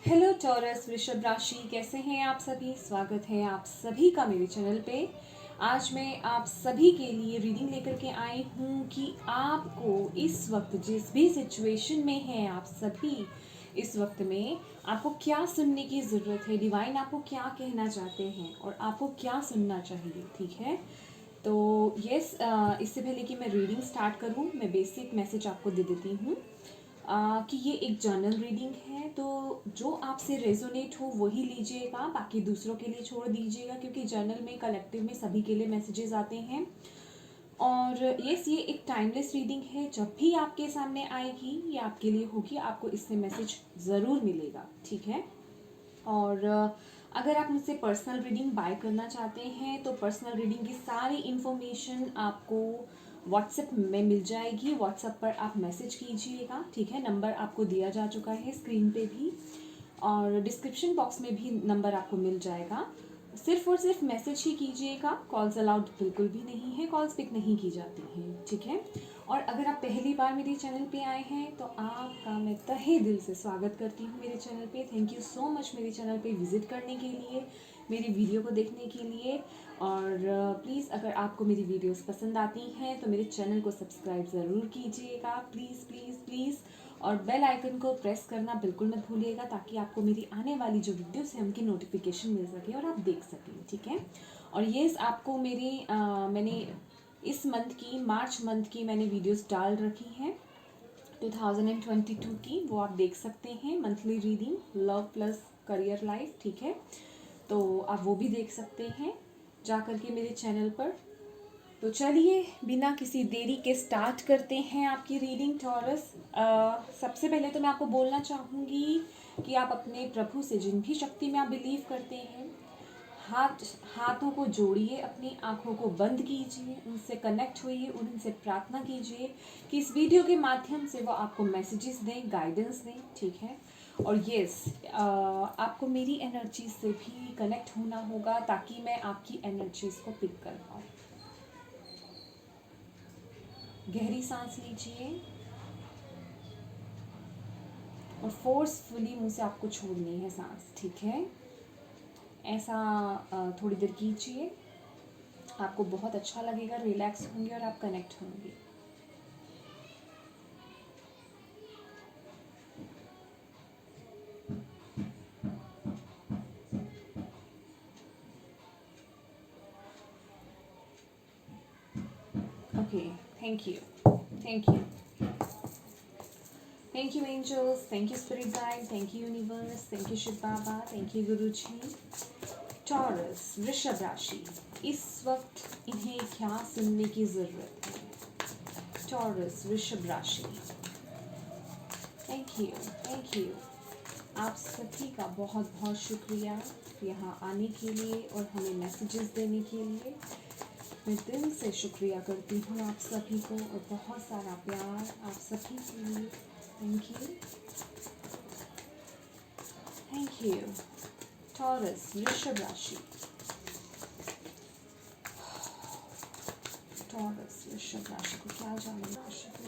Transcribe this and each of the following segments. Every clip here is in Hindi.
हेलो टॉरस वृषभ राशि, कैसे हैं आप सभी। स्वागत है आप सभी का मेरे चैनल पे। आज मैं आप सभी के लिए रीडिंग लेकर के आई हूँ कि आपको इस वक्त जिस भी सिचुएशन में हैं आप सभी, इस वक्त में आपको क्या सुनने की ज़रूरत है, डिवाइन आपको क्या कहना चाहते हैं और आपको क्या सुनना चाहिए। ठीक है, तो यस, इससे पहले कि मैं रीडिंग स्टार्ट करूँ, मैं बेसिक मैसेज आपको दे देती हूँ कि ये एक जर्नल रीडिंग है। तो जो आपसे रेजोनेट हो वही लीजिएगा, बाकी दूसरों के लिए छोड़ दीजिएगा, क्योंकि जर्नल में कलेक्टिव में सभी के लिए मैसेजेस आते हैं। और यस, ये एक टाइमलेस रीडिंग है, जब भी आपके सामने आएगी ये आपके लिए होगी, आपको इससे मैसेज ज़रूर मिलेगा। ठीक है, और अगर आप मुझसे पर्सनल रीडिंग बाय करना चाहते हैं तो पर्सनल रीडिंग की सारी इन्फॉर्मेशन आपको व्हाट्सएप में मिल जाएगी। व्हाट्सएप पर आप मैसेज कीजिएगा। ठीक है, नंबर आपको दिया जा चुका है स्क्रीन पे भी, और डिस्क्रिप्शन बॉक्स में भी नंबर आपको मिल जाएगा। सिर्फ और सिर्फ मैसेज ही कीजिएगा, कॉल्स अलाउड बिल्कुल भी नहीं है, कॉल्स पिक नहीं की जाती हैं। ठीक है, और अगर आप पहली बार मेरे चैनल पे आए हैं तो आपका मैं तहे दिल से स्वागत करती हूँ मेरे चैनल पे। थैंक यू सो मच मेरे चैनल पे विज़िट करने के लिए, मेरी वीडियो को देखने के लिए। और प्लीज़ अगर आपको मेरी वीडियोस पसंद आती हैं तो मेरे चैनल को सब्सक्राइब ज़रूर कीजिएगा, प्लीज़ प्लीज़ प्लीज़। और बेल आइकन को प्रेस करना बिल्कुल मत भूलिएगा, ताकि आपको मेरी आने वाली जो वीडियोस हैं उनकी नोटिफिकेशन मिल सके और आप देख सकें। ठीक है, और ये आपको मेरी मैंने इस मंथ की, मार्च मंथ की मैंने वीडियोस डाल रखी हैं 2022 की, वो आप देख सकते हैं। Monthly reading love plus career life. ठीक है, तो आप वो भी देख सकते हैं जा करके मेरे चैनल पर। तो चलिए बिना किसी देरी के स्टार्ट करते हैं आपकी रीडिंग टॉरस। सबसे पहले तो मैं आपको बोलना चाहूँगी कि आप अपने प्रभु से, जिन भी शक्ति में आप बिलीव करते हैं, हाथों को जोड़िए, अपनी आंखों को बंद कीजिए, उनसे कनेक्ट होइए, उनसे प्रार्थना कीजिए कि इस वीडियो के माध्यम से वो आपको मैसेजेस दें, गाइडेंस दें। ठीक है, और यस, आपको मेरी एनर्जीज से भी कनेक्ट होना होगा ताकि मैं आपकी एनर्जीज को पिक कर पाऊँ। गहरी सांस लीजिए और फोर्सफुली मुंह से आपको छोड़नी है सांस। ठीक है, ऐसा थोड़ी देर कीजिए, आपको बहुत अच्छा लगेगा, रिलैक्स होंगे और आप कनेक्ट होंगे। Okay, thank you, thank you, thank you angels, thank you spirit guide, thank you universe, thank you Shiv Baba, thank you guru ji. Taurus वृषभ राशि, इस वक्त इन्हें क्या सुनने की ज़रूरत है। टॉरस वृषभ राशि, थैंक यू, थैंक यू। आप सभी का बहुत बहुत शुक्रिया यहाँ आने के लिए और हमें मैसेजेस देने के लिए। मैं दिल से शुक्रिया करती हूँ आप सभी को, और बहुत सारा प्यार आप सभी के लिए। Thank you, thank you. Taurus वृषभ राशि, टॉरस वृषभ राशि को क्या जानना राशि को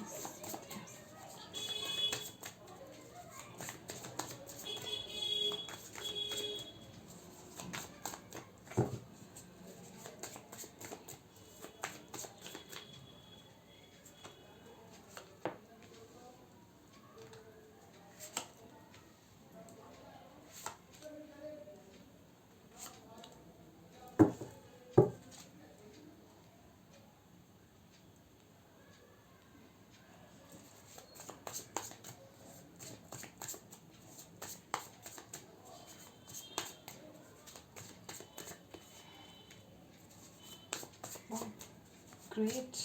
ग्रेट।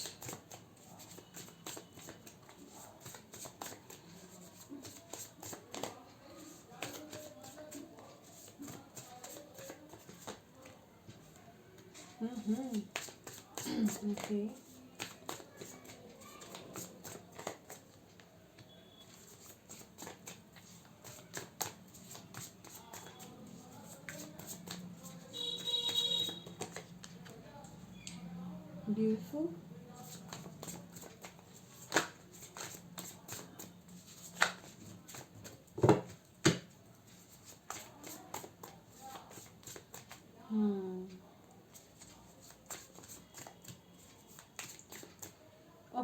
Okay, beautiful.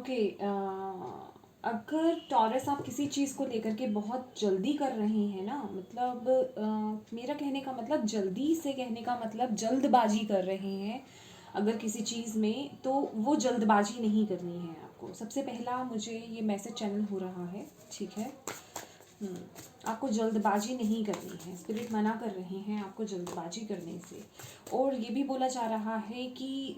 ओके, अगर टॉरस आप किसी चीज़ को लेकर के बहुत जल्दी कर रहे हैं ना, मतलब मेरा कहने का मतलब, जल्दी से कहने का मतलब जल्दबाजी कर रहे हैं अगर किसी चीज़ में, तो वो जल्दबाजी नहीं करनी है आपको। सबसे पहला मुझे ये मैसेज चैनल हो रहा है, ठीक है। आपको जल्दबाजी नहीं करनी है, स्पिरिट मना कर रहे हैं आपको जल्दबाजी करने से। और ये भी बोला जा रहा है कि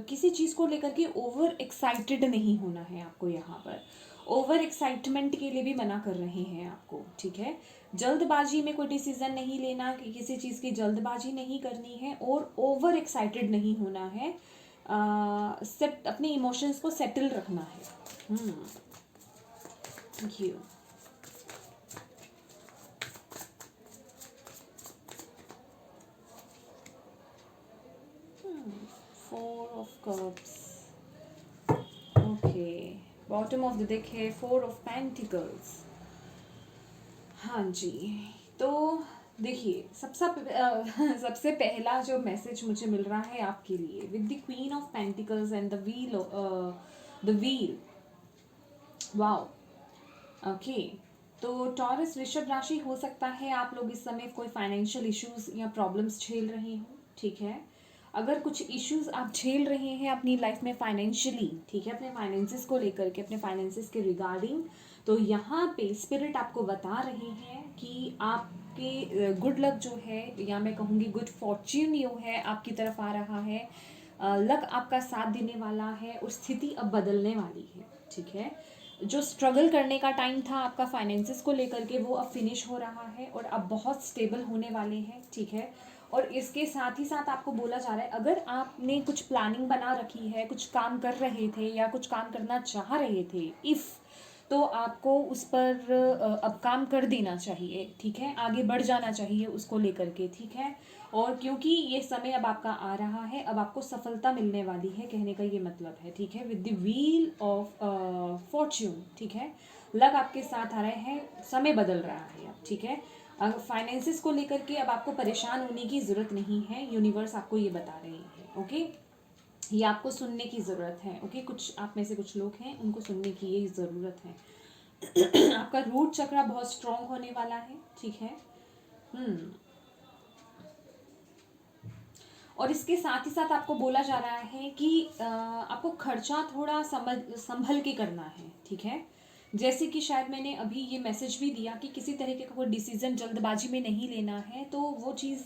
किसी चीज़ को लेकर के ओवर एक्साइटेड नहीं होना है आपको। यहाँ पर ओवर एक्साइटमेंट के लिए भी मना कर रहे हैं आपको, ठीक है। जल्दबाजी में कोई डिसीजन नहीं लेना, कि किसी चीज़ की जल्दबाजी नहीं करनी है, और ओवर एक्साइटेड नहीं होना है। सेट अपने इमोशंस को सेटल रखना है। Thank you. Four of cups, okay. Bottom of the deck है फोर ऑफ पेंटिकल्स। हाँ जी, तो देखिए सबसे पहला जो मैसेज मुझे मिल रहा है आपके लिए, with the queen of pentacles and the wheel, wow, okay. तो टॉरस वृषभ राशि, हो सकता है आप लोग इस समय कोई फाइनेंशियल इश्यूज या प्रॉब्लम्स झेल रहे हो, ठीक है। अगर कुछ इश्यूज आप झेल रहे हैं अपनी लाइफ में फाइनेंशियली, ठीक है, अपने फाइनेंसिस को लेकर के, अपने फाइनेंसिस के रिगार्डिंग, तो यहाँ पे स्पिरिट आपको बता रहे हैं कि आपके गुड लक जो है, या मैं कहूँगी गुड फॉर्च्यून जो है आपकी तरफ आ रहा है। लक आपका साथ देने वाला है, और स्थिति अब बदलने वाली है, ठीक है। जो स्ट्रगल करने का टाइम था आपका फाइनेंसिस को लेकर के, वो अब फिनिश हो रहा है, और अब बहुत स्टेबल होने वाले हैं, ठीक है। और इसके साथ ही साथ आपको बोला जा रहा है, अगर आपने कुछ प्लानिंग बना रखी है, कुछ काम कर रहे थे या कुछ काम करना चाह रहे थे, इफ़, तो आपको उस पर अब काम कर देना चाहिए, ठीक है। आगे बढ़ जाना चाहिए उसको लेकर के, ठीक है। और क्योंकि ये समय अब आपका आ रहा है, अब आपको सफलता मिलने वाली है, कहने का ये मतलब है, ठीक है। With the wheel of Fortune, ठीक है। लक आपके साथ आ रहे हैं, समय बदल रहा है अब, ठीक है। फाइनेंसिस को लेकर के अब आपको परेशान होने की ज़रूरत नहीं है, यूनिवर्स आपको ये बता रहे हैं, ओके। ये आपको सुनने की ज़रूरत है, ओके। कुछ आप में से कुछ लोग हैं, उनको सुनने की ये ज़रूरत है। आपका रूट चक्र बहुत स्ट्रॉन्ग होने वाला है, ठीक है। और इसके साथ ही साथ आपको बोला जा रहा है कि आपको खर्चा थोड़ा संभल के करना है, ठीक है। जैसे कि शायद मैंने अभी ये मैसेज भी दिया कि किसी तरीके का कोई डिसीजन जल्दबाजी में नहीं लेना है, तो वो चीज़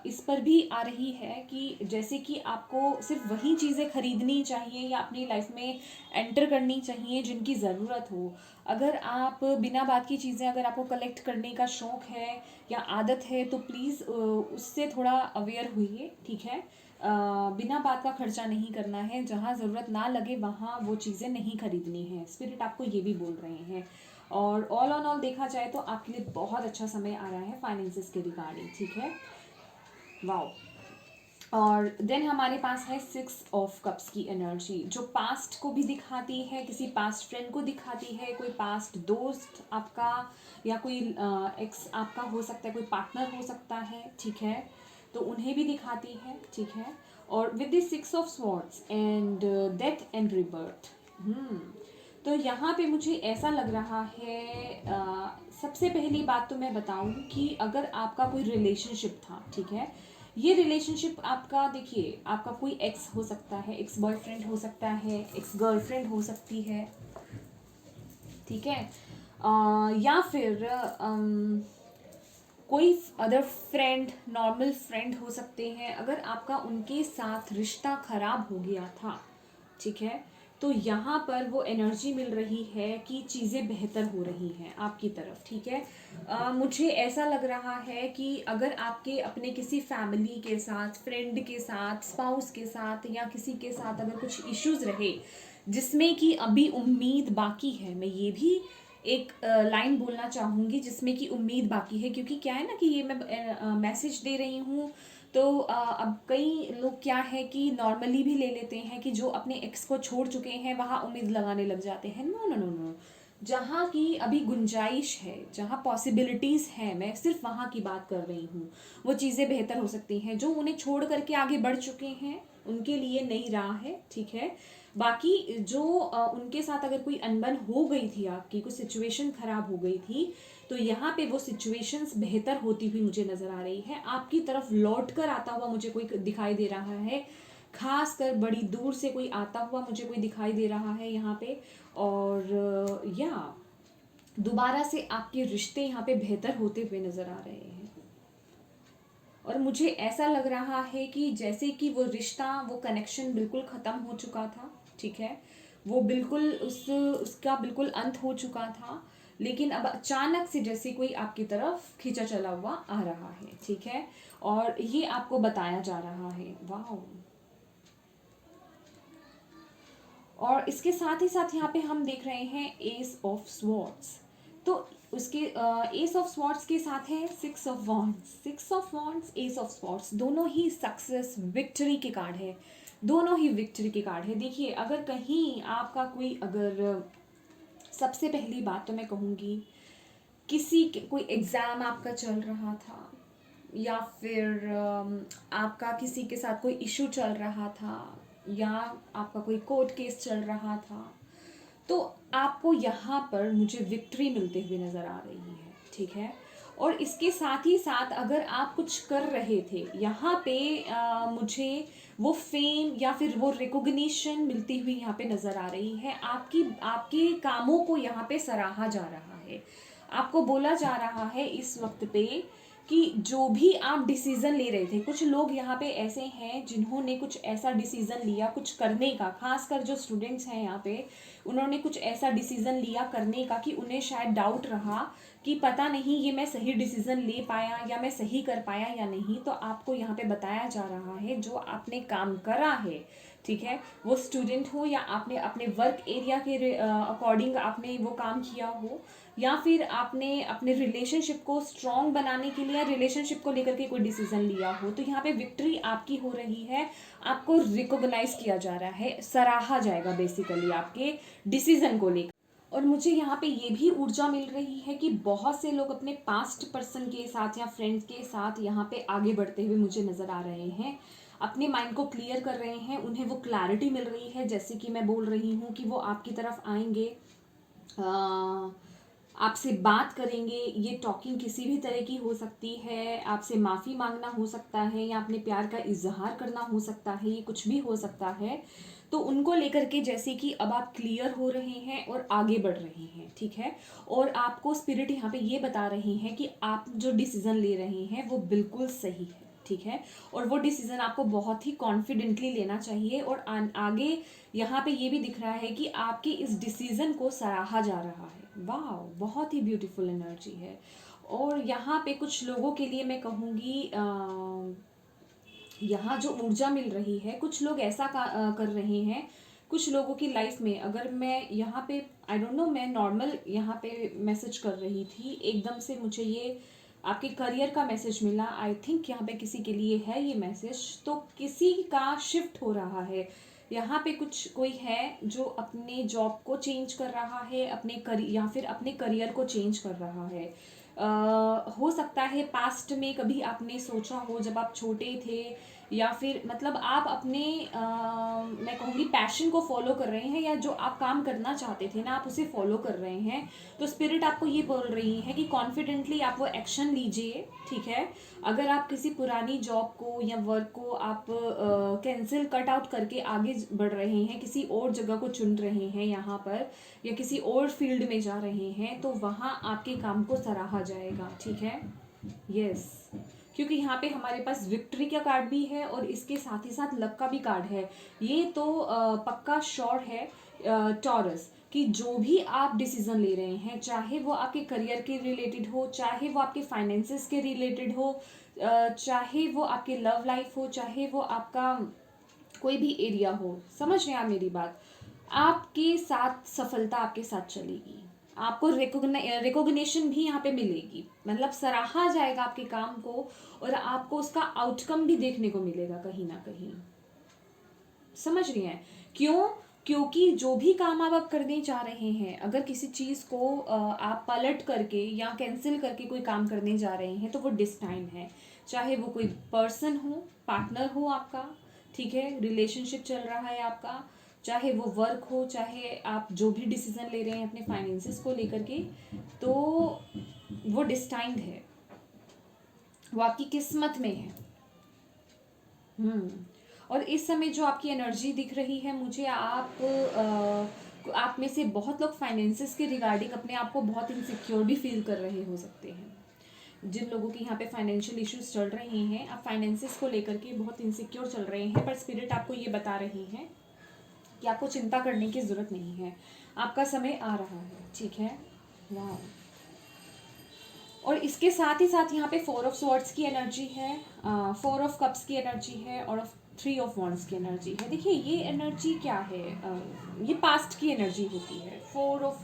इस पर भी आ रही है कि जैसे कि आपको सिर्फ वही चीज़ें खरीदनी चाहिए या अपनी लाइफ में एंटर करनी चाहिए जिनकी ज़रूरत हो। अगर आप बिना बात की चीज़ें, अगर आपको कलेक्ट करने का शौक़ है या आदत है, तो प्लीज़ उससे थोड़ा अवेयर होइए, ठीक है। बिना बात का खर्चा नहीं करना है, जहाँ ज़रूरत ना लगे वहाँ वो चीज़ें नहीं खरीदनी है। स्पिरिट आपको ये भी बोल रहे हैं। और ऑल ऑन ऑल देखा जाए तो आपके लिए बहुत अच्छा समय आ रहा है फाइनेंसिस के रिगार्डिंग, ठीक है। वाओ। और देन हमारे पास है सिक्स ऑफ कप्स की एनर्जी, जो पास्ट को भी दिखाती है, किसी पास्ट फ्रेंड को दिखाती है, कोई पास्ट दोस्त आपका, या कोई एक्स आपका हो सकता है, कोई पार्टनर हो सकता है, ठीक है। तो उन्हें भी दिखाती है, ठीक है। और with the six of swords and death and rebirth, तो यहाँ पे मुझे ऐसा लग रहा है, सबसे पहली बात तो मैं बताऊँ कि अगर आपका कोई रिलेशनशिप था, ठीक है, ये रिलेशनशिप आपका, देखिए, आपका कोई एक्स हो सकता है, एक्स बॉयफ्रेंड हो सकता है, एक्स गर्लफ्रेंड हो सकती है, ठीक है। या फिर कोई अदर फ्रेंड, नॉर्मल फ्रेंड हो सकते हैं। अगर आपका उनके साथ रिश्ता खराब हो गया था, ठीक है, तो यहाँ पर वो एनर्जी मिल रही है कि चीज़ें बेहतर हो रही हैं आपकी तरफ, ठीक है। मुझे ऐसा लग रहा है कि अगर आपके अपने किसी फैमिली के साथ, फ्रेंड के साथ, स्पाउस के साथ, या किसी के साथ अगर कुछ इश्यूज़ रहे जिसमें कि अभी उम्मीद बाकी है, मैं ये भी एक लाइन बोलना चाहूँगी जिसमें कि उम्मीद बाकी है, क्योंकि क्या है ना कि ये मैं मैसेज दे रही हूँ, तो अब कई लोग क्या है कि नॉर्मली भी ले लेते हैं कि जो अपने एक्स को छोड़ चुके हैं वहाँ उम्मीद लगाने लग जाते हैं। नो नो नो नो, जहाँ की अभी गुंजाइश है, जहाँ पॉसिबिलिटीज़ हैं, मैं सिर्फ वहाँ की बात कर रही हूँ। वो चीज़ें बेहतर हो सकती हैं। जो उन्हें छोड़ करके आगे बढ़ चुके हैं उनके लिए नई राह है, ठीक है। बाकी जो उनके साथ अगर कोई अनबन हो गई थी, आपकी कोई सिचुएशन खराब हो गई थी, तो यहाँ पे वो सिचुएशंस बेहतर होती हुई मुझे नज़र आ रही है, आपकी तरफ लौट कर आता हुआ मुझे कोई दिखाई दे रहा है, खास कर बड़ी दूर से कोई आता हुआ मुझे कोई दिखाई दे रहा है यहाँ पे। और या दोबारा से आपके रिश्ते यहाँ पे बेहतर होते हुए नज़र आ रहे हैं। और मुझे ऐसा लग रहा है कि जैसे कि वो रिश्ता, वो कनेक्शन बिल्कुल ख़त्म हो चुका था, ठीक है, वो बिल्कुल उसका बिल्कुल अंत हो चुका था, लेकिन अब अचानक से जैसे कोई आपकी तरफ खींचा चला हुआ आ रहा है, ठीक है, और ये आपको बताया जा रहा है। वाह। और इसके साथ ही साथ यहाँ पे हम देख रहे हैं एस ऑफ स्वॉर्ड्स, तो उसके एस ऑफ स्वॉर्ड्स के साथ है six of wands. Six of wands, S of swords, दोनों ही सक्सेस, विक्ट्री के कार्ड है, दोनों ही विक्ट्री के कार्ड है। देखिए, अगर कहीं आपका कोई, अगर सबसे पहली बात तो मैं कहूँगी, कोई एग्ज़ाम आपका चल रहा था, या फिर आपका किसी के साथ कोई इशू चल रहा था, या आपका कोई कोर्ट केस चल रहा था, तो आपको यहाँ पर मुझे विक्ट्री मिलते हुए नज़र आ रही है, ठीक है। और इसके साथ ही साथ अगर आप कुछ कर रहे थे यहाँ पे, मुझे वो फेम या फिर वो रिकॉग्निशन मिलती हुई यहाँ पे नज़र आ रही है। आपके कामों को यहाँ पे सराहा जा रहा है, आपको बोला जा रहा है इस वक्त पे कि जो भी आप डिसीज़न ले रहे थे, कुछ लोग यहाँ पे ऐसे हैं जिन्होंने कुछ ऐसा डिसीज़न लिया कुछ करने का, खासकर जो स्टूडेंट्स हैं यहाँ पे, उन्होंने कुछ ऐसा डिसीज़न लिया करने का कि उन्हें शायद डाउट रहा कि पता नहीं ये मैं सही डिसीज़न ले पाया या मैं सही कर पाया या नहीं। तो आपको यहाँ पे बताया जा रहा है जो आपने काम करा है, ठीक है, वो स्टूडेंट हो या आपने अपने वर्क एरिया के अकॉर्डिंग आपने वो काम किया हो, या फिर आपने अपने रिलेशनशिप को स्ट्रॉन्ग बनाने के लिए रिलेशनशिप को लेकर के कोई डिसीजन लिया हो, तो यहाँ पे विक्ट्री आपकी हो रही है, आपको रिकॉग्नाइज किया जा रहा है, सराहा जाएगा बेसिकली आपके डिसीजन को लेकर। और मुझे यहाँ पे ये भी ऊर्जा मिल रही है कि बहुत से लोग अपने पास्ट पर्सन के साथ या फ्रेंड्स के साथ यहाँ पे आगे बढ़ते हुए मुझे नज़र आ रहे हैं, अपने माइंड को क्लियर कर रहे हैं, उन्हें वो क्लैरिटी मिल रही है, जैसे कि मैं बोल रही हूँ कि वो आपकी तरफ आएंगे, आपसे बात करेंगे। ये टॉकिंग किसी भी तरह की हो सकती है, आपसे माफ़ी मांगना हो सकता है, या अपने प्यार का इजहार करना हो सकता है, ये कुछ भी हो सकता है। तो उनको लेकर के जैसे कि अब आप क्लियर हो रहे हैं और आगे बढ़ रहे हैं, ठीक है। और आपको स्पिरिट यहाँ पे ये बता रहे हैं कि आप जो डिसीज़न ले रहे हैं वो बिल्कुल सही है, ठीक है, और वो डिसीज़न आपको बहुत ही कॉन्फिडेंटली लेना चाहिए। और आगे यहाँ पे ये भी दिख रहा है कि आपके इस डिसीज़न को सराहा जा रहा है। वाह, बहुत ही ब्यूटीफुल एनर्जी है। और यहाँ पे कुछ लोगों के लिए मैं कहूँगी, यहाँ जो ऊर्जा मिल रही है, कुछ लोग ऐसा कर रहे हैं, कुछ लोगों की लाइफ में, अगर मैं यहाँ पे आई डोंट नो, मैं नॉर्मल यहाँ पे मैसेज कर रही थी, एकदम से मुझे ये आपके करियर का मैसेज मिला। आई थिंक यहाँ पे किसी के लिए है ये मैसेज, तो किसी का शिफ्ट हो रहा है यहाँ पे, कुछ कोई है जो अपने जॉब को चेंज कर रहा है, अपने या फिर अपने करियर को चेंज कर रहा है। हो सकता है पास्ट में कभी आपने सोचा हो जब आप छोटे थे, या फिर मतलब आप अपने मैं कहूँगी पैशन को फॉलो कर रहे हैं, या जो आप काम करना चाहते थे ना, आप उसे फॉलो कर रहे हैं। तो स्पिरिट आपको ये बोल रही है कि कॉन्फिडेंटली आप वो एक्शन लीजिए, ठीक है। अगर आप किसी पुरानी जॉब को या वर्क को आप कैंसिल कट आउट करके आगे बढ़ रहे हैं, किसी और जगह को चुन रहे हैं यहाँ पर, या किसी और फील्ड में जा रहे हैं, तो वहाँ आपके काम को सराहा जाएगा, ठीक है। यस, क्योंकि यहाँ पे हमारे पास विक्ट्री का कार्ड भी है और इसके साथ ही साथ लक का भी कार्ड है। ये तो पक्का श्योर है टॉरस, कि जो भी आप डिसीजन ले रहे हैं, चाहे वो आपके करियर के रिलेटेड हो, चाहे वो आपके फाइनेंसेस के रिलेटेड हो, चाहे वो आपके लव लाइफ हो, चाहे वो आपका कोई भी एरिया हो, समझ रहे हैं आप मेरी बात, आपके साथ सफलता आपके साथ चलेगी, आपको रिकॉग्निशन भी यहाँ पे मिलेगी, मतलब सराहा जाएगा आपके काम को, और आपको उसका आउटकम भी देखने को मिलेगा कहीं ना कहीं। समझ रही हैं क्यों? क्योंकि जो भी काम आप करने जा रहे हैं, अगर किसी चीज़ को आप पलट करके या कैंसिल करके कोई काम करने जा रहे हैं, तो वो डिस्टाइन है, चाहे वो कोई पर्सन हो, पार्टनर हो आपका, ठीक है, रिलेशनशिप चल रहा है आपका, चाहे वो वर्क हो, चाहे आप जो भी डिसीजन ले रहे हैं अपने फाइनेंसेस को लेकर के, तो वो डिस्टाइंड है, वो आपकी किस्मत में है। और इस समय जो आपकी एनर्जी दिख रही है मुझे, आप में से बहुत लोग फाइनेंसेस के रिगार्डिंग अपने आप को बहुत इनसिक्योर भी फील कर रहे हो सकते हैं। जिन लोगों के यहाँ पे फाइनेंशियल इश्यूज चल रहे हैं, आप फाइनेंसेस को लेकर के बहुत इनसिक्योर चल रहे हैं, पर स्पिरिट आपको ये बता रही है कि आपको चिंता करने की ज़रूरत नहीं है, आपका समय आ रहा है। ठीक है, वाह। और इसके साथ ही साथ यहाँ पे 4 ऑफ स्वॉर्ड्स की एनर्जी है, 4 ऑफ कप्स की एनर्जी है और 3 ऑफ वॉन्ड्स की एनर्जी है। देखिए ये एनर्जी क्या है, ये पास्ट की एनर्जी होती है। 4 ऑफ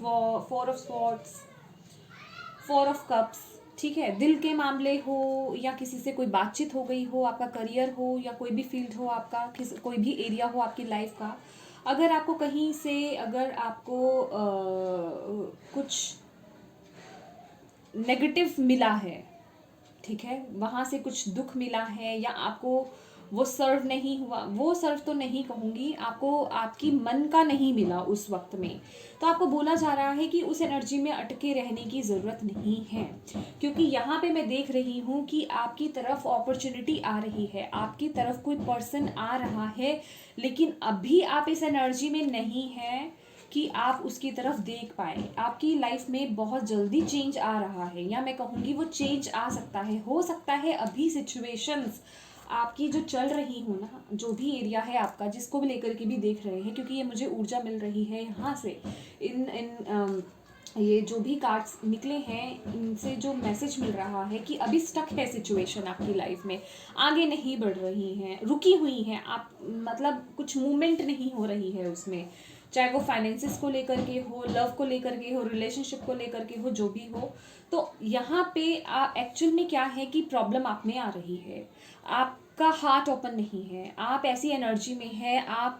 स्वॉर्ड्स, 4 ऑफ कप्स, ठीक है। दिल के मामले हो या किसी से कोई बातचीत हो गई हो, आपका करियर हो या कोई भी फील्ड हो आपका, कोई भी एरिया हो आपकी लाइफ का, अगर आपको कहीं से, अगर आपको कुछ नेगेटिव मिला है, ठीक है, वहाँ से कुछ दुख मिला है या आपको वो सर्व नहीं हुआ, वो सर्व तो नहीं कहूँगी, आपको आपकी मन का नहीं मिला उस वक्त में, तो आपको बोला जा रहा है कि उस एनर्जी में अटके रहने की ज़रूरत नहीं है। क्योंकि यहाँ पे मैं देख रही हूँ कि आपकी तरफ अपॉर्चुनिटी आ रही है, आपकी तरफ कोई पर्सन आ रहा है, लेकिन अभी आप इस एनर्जी में नहीं है कि आप उसकी तरफ देख पाए। आपकी लाइफ में बहुत जल्दी चेंज आ रहा है, या मैं कहूँगी वो चेंज आ सकता है, हो सकता है अभी सिचुएशंस आपकी जो चल रही हो ना, जो भी एरिया है आपका, जिसको भी लेकर के भी देख रहे हैं, क्योंकि ये मुझे ऊर्जा मिल रही है यहाँ से, इन इन ये जो भी कार्ड्स निकले हैं इनसे जो मैसेज मिल रहा है कि अभी स्टक है सिचुएशन आपकी लाइफ में, आगे नहीं बढ़ रही हैं, रुकी हुई हैं आप, मतलब कुछ मूवमेंट नहीं हो रही है उसमें, चाहे वो फाइनेंसिस को लेकर के हो, लव को लेकर के हो, रिलेशनशिप को लेकर के हो, जो भी हो। तो यहाँ पे एक्चुअल में क्या है कि प्रॉब्लम आप में आ रही है, आपका हार्ट ओपन नहीं है, आप ऐसी एनर्जी में है, आप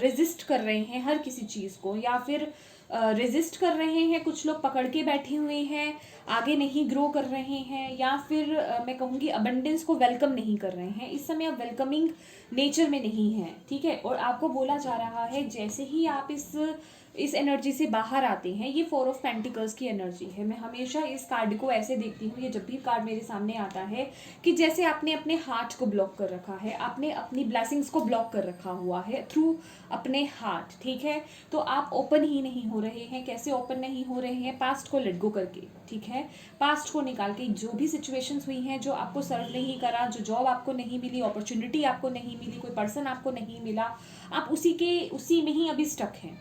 रेजिस्ट कर रहे हैं हर किसी चीज़ को, या फिर रेजिस्ट कर रहे हैं, कुछ लोग पकड़ के बैठे हुए हैं, आगे नहीं ग्रो कर रहे हैं, या फिर मैं कहूँगी अबंडेंस को वेलकम नहीं कर रहे हैं। इस समय आप वेलकमिंग नेचर में नहीं है, ठीक है। और आपको बोला जा रहा है जैसे ही आप इस एनर्जी से बाहर आते हैं, ये 4 ऑफ पेंटिकल्स की एनर्जी है। मैं हमेशा इस कार्ड को ऐसे देखती हूँ, ये जब भी कार्ड मेरे सामने आता है, कि जैसे आपने अपने हार्ट को ब्लॉक कर रखा है, आपने अपनी ब्लेसिंग्स को ब्लॉक कर रखा हुआ है थ्रू अपने हार्ट, ठीक है। तो आप ओपन ही नहीं हो रहे हैं। कैसे ओपन नहीं हो रहे हैं? पास्ट को लेट गो करके, ठीक है। पास्ट को निकाल के, जो भी सिचुएशंस हुई हैं, जो आपको सर्व नहीं करा, जो जॉब आपको नहीं मिली, अपॉर्चुनिटी आपको नहीं मिली, कोई पर्सन आपको नहीं मिला, आप उसी में ही अभी स्टक हैं,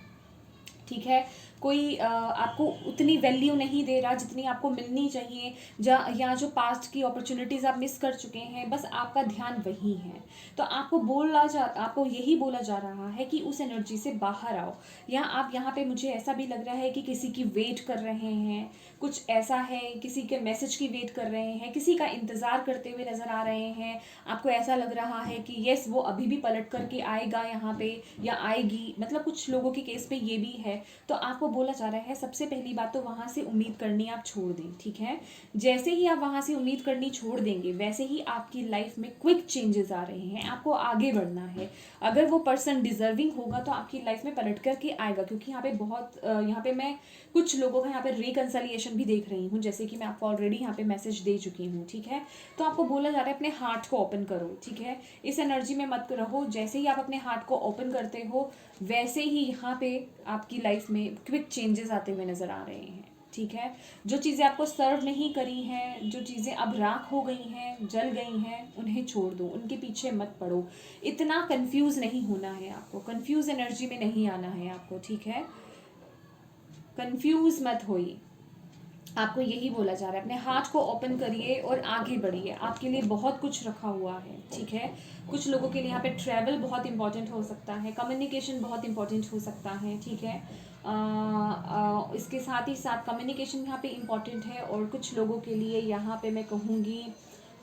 ठीक है। कोई आपको उतनी वैल्यू नहीं दे रहा जितनी आपको मिलनी चाहिए, या जो पास्ट की अपॉर्चुनिटीज़ आप मिस कर चुके हैं, बस आपका ध्यान वही है। तो आपको यही बोला जा रहा है कि उस एनर्जी से बाहर आओ। या आप यहाँ पे, मुझे ऐसा भी लग रहा है कि किसी की वेट कर रहे हैं, कुछ ऐसा है, किसी के मैसेज की वेट कर रहे हैं, किसी का इंतज़ार करते हुए नज़र आ रहे हैं। आपको ऐसा लग रहा है कि यस, वो अभी भी पलट करके आएगा यहाँ पे, या आएगी, मतलब कुछ लोगों के केस में ये भी है। तो आपको बोला जा रहा है, सबसे पहली बात तो वहाँ से उम्मीद करनी आप छोड़ दें, ठीक है। जैसे ही आप वहाँ से उम्मीद करनी छोड़ देंगे, वैसे ही आपकी लाइफ में क्विक चेंजेस आ रहे हैं, आपको आगे बढ़ना है। अगर वो पर्सन डिजर्विंग होगा तो आपकी लाइफ में पलट करके आएगा, क्योंकि यहाँ पे यहाँ पे मैं कुछ लोगों का यहाँ पे रिकंसलिएशन भी देख रही हूँ, जैसे कि मैं आपको ऑलरेडी यहाँ पे मैसेज दे चुकी हूँ, ठीक है। तो आपको बोला जा रहा है अपने हार्ट को ओपन करो, ठीक है। इस एनर्जी में मत रहो। जैसे ही आप अपने हार्ट को ओपन करते हो, वैसे ही यहाँ पे आपकी लाइफ में क्विक चेंजेस आते हुए नज़र आ रहे हैं, ठीक है। जो चीज़ें आपको सर्व नहीं करी हैं, जो चीज़ें अब राख हो गई हैं, जल गई हैं, उन्हें छोड़ दो, उनके पीछे मत पड़ो। इतना कंफ्यूज नहीं होना है आपको, कंफ्यूज एनर्जी में नहीं आना है आपको, ठीक है। कंफ्यूज मत होइए, आपको यही बोला जा रहा है। अपने हार्ट को ओपन करिए और आगे बढ़िए, आपके लिए बहुत कुछ रखा हुआ है, ठीक है। कुछ लोगों के लिए यहाँ पे ट्रैवल बहुत इंपॉर्टेंट हो सकता है, कम्युनिकेशन बहुत इंपॉर्टेंट हो सकता है, ठीक है। इसके साथ ही साथ कम्युनिकेशन यहाँ पे इम्पॉर्टेंट है। और कुछ लोगों के लिए यहाँ पे मैं कहूँगी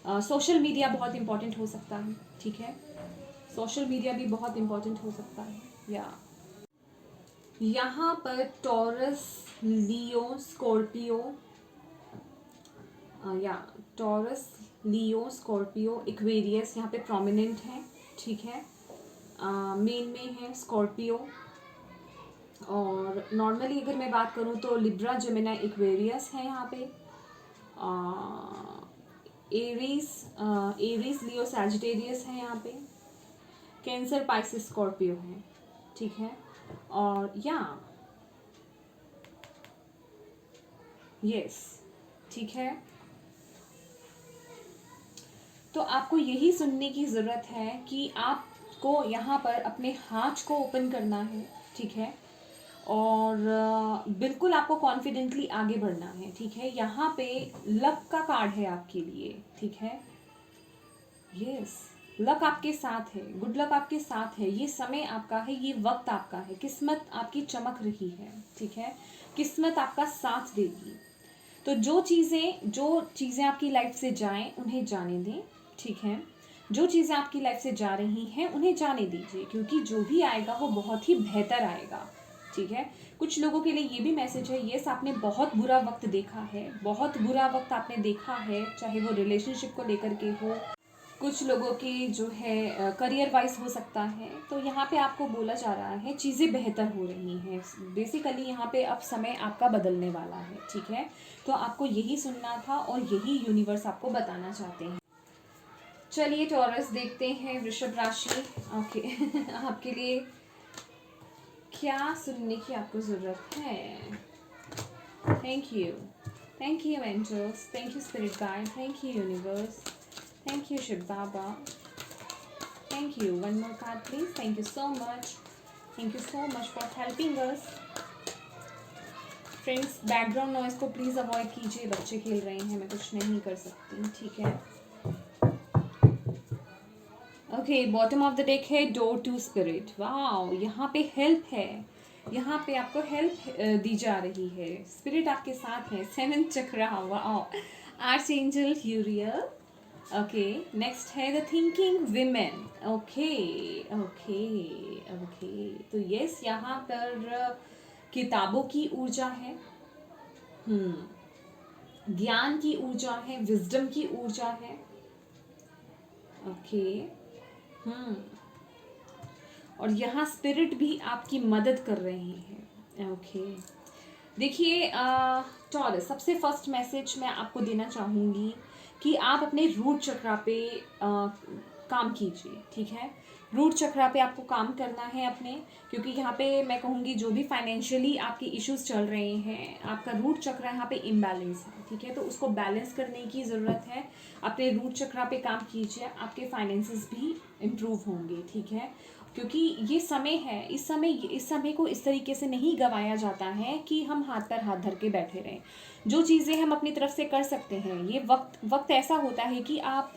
सोशल मीडिया बहुत इंपॉर्टेंट हो सकता है, ठीक है। सोशल मीडिया भी बहुत इंपॉर्टेंट हो सकता है। या यहाँ पर टॉरस, लियो, स्कॉर्पियो, या टॉरस, लियो, स्कॉर्पियो, एक्वेरियस यहाँ पे प्रोमिनेंट है, ठीक है। मेन में है स्कॉर्पियो, और नॉर्मली अगर मैं बात करूँ तो लिब्रा, जेमिनी, एक्वेरियस है यहाँ पे, एरीज, लियो, सैजिटेरियस है यहाँ पे, कैंसर, पाइसिस, स्कॉर्पियो है, ठीक है। और यस, ठीक है। तो आपको यही सुनने की ज़रूरत है कि आपको यहाँ पर अपने हाथ को ओपन करना है, ठीक है। और बिल्कुल आपको कॉन्फिडेंटली आगे बढ़ना है, ठीक है। यहाँ पे लक का कार्ड है आपके लिए, ठीक है। यस, लक आपके साथ है, गुड लक आपके साथ है, ये समय आपका है, ये वक्त आपका है, किस्मत आपकी चमक रही है, ठीक है। किस्मत आपका साथ देगी। तो जो चीज़ें आपकी लाइफ से जाएं उन्हें जाने दें, ठीक है। जो चीज़ें आपकी लाइफ से जा रही हैं उन्हें जाने दीजिए, क्योंकि जो भी आएगा वो बहुत ही बेहतर आएगा, ठीक है। कुछ लोगों के लिए ये भी मैसेज है, यस आपने बहुत बुरा वक्त देखा है, बहुत बुरा वक्त आपने देखा है, चाहे वो रिलेशनशिप को लेकर के हो, कुछ लोगों की जो है करियर वाइज हो सकता है। तो यहाँ पे आपको बोला जा रहा है चीज़ें बेहतर हो रही हैं, बेसिकली यहाँ पे अब समय आपका बदलने वाला है, ठीक है। तो आपको यही सुनना था और यही यूनिवर्स आपको बताना चाहते हैं। चलिए टॉरस देखते हैं, वृषभ राशि ओके आपके लिए क्या सुनने की आपको ज़रूरत है। Thank you angels, thank you spirit guide, thank you universe, thank you Shiv Baba, thank you. One more card please. Thank you so much, thank you so much for helping us. Friends, background noise को प्लीज़ अवॉइड कीजिए, बच्चे खेल रहे हैं, मैं कुछ नहीं कर सकती, ठीक है। Okay, bottom of the deck है डोर टू स्पिरिट। वाओ, यहाँ पे हेल्प है, यहाँ पे आपको हेल्प दी जा रही है, स्पिरिट आपके साथ है। 7th चक्रा, wow, arch angel यूरियल। Okay, next है the thinking women. Okay okay okay, तो यस यहाँ पर किताबों की ऊर्जा है, ज्ञान की ऊर्जा है, विजडम की ऊर्जा है। ओके, और यहाँ स्पिरिट भी आपकी मदद कर रहे हैं। ओके, देखिए टॉरस, सबसे फर्स्ट मैसेज मैं आपको देना चाहूँगी कि आप अपने रूट चक्रा पे काम कीजिए, ठीक है। रूट चक्रा पे आपको काम करना है अपने, क्योंकि यहाँ पे मैं कहूँगी जो भी फाइनेंशियली आपके इश्यूज चल रहे हैं, आपका रूट चक्रा यहाँ पे इम्बैलेंस है, ठीक है। तो उसको बैलेंस करने की ज़रूरत है, अपने रूट चक्रा पे काम कीजिए, आपके फाइनेंसेस भी इम्प्रूव होंगे, ठीक है। क्योंकि ये समय है, इस समय को इस तरीके से नहीं गंवाया जाता है कि हम हाथ पर हाथ धर के बैठे रहें। जो चीज़ें हम अपनी तरफ से कर सकते हैं, ये वक्त ऐसा होता है कि आप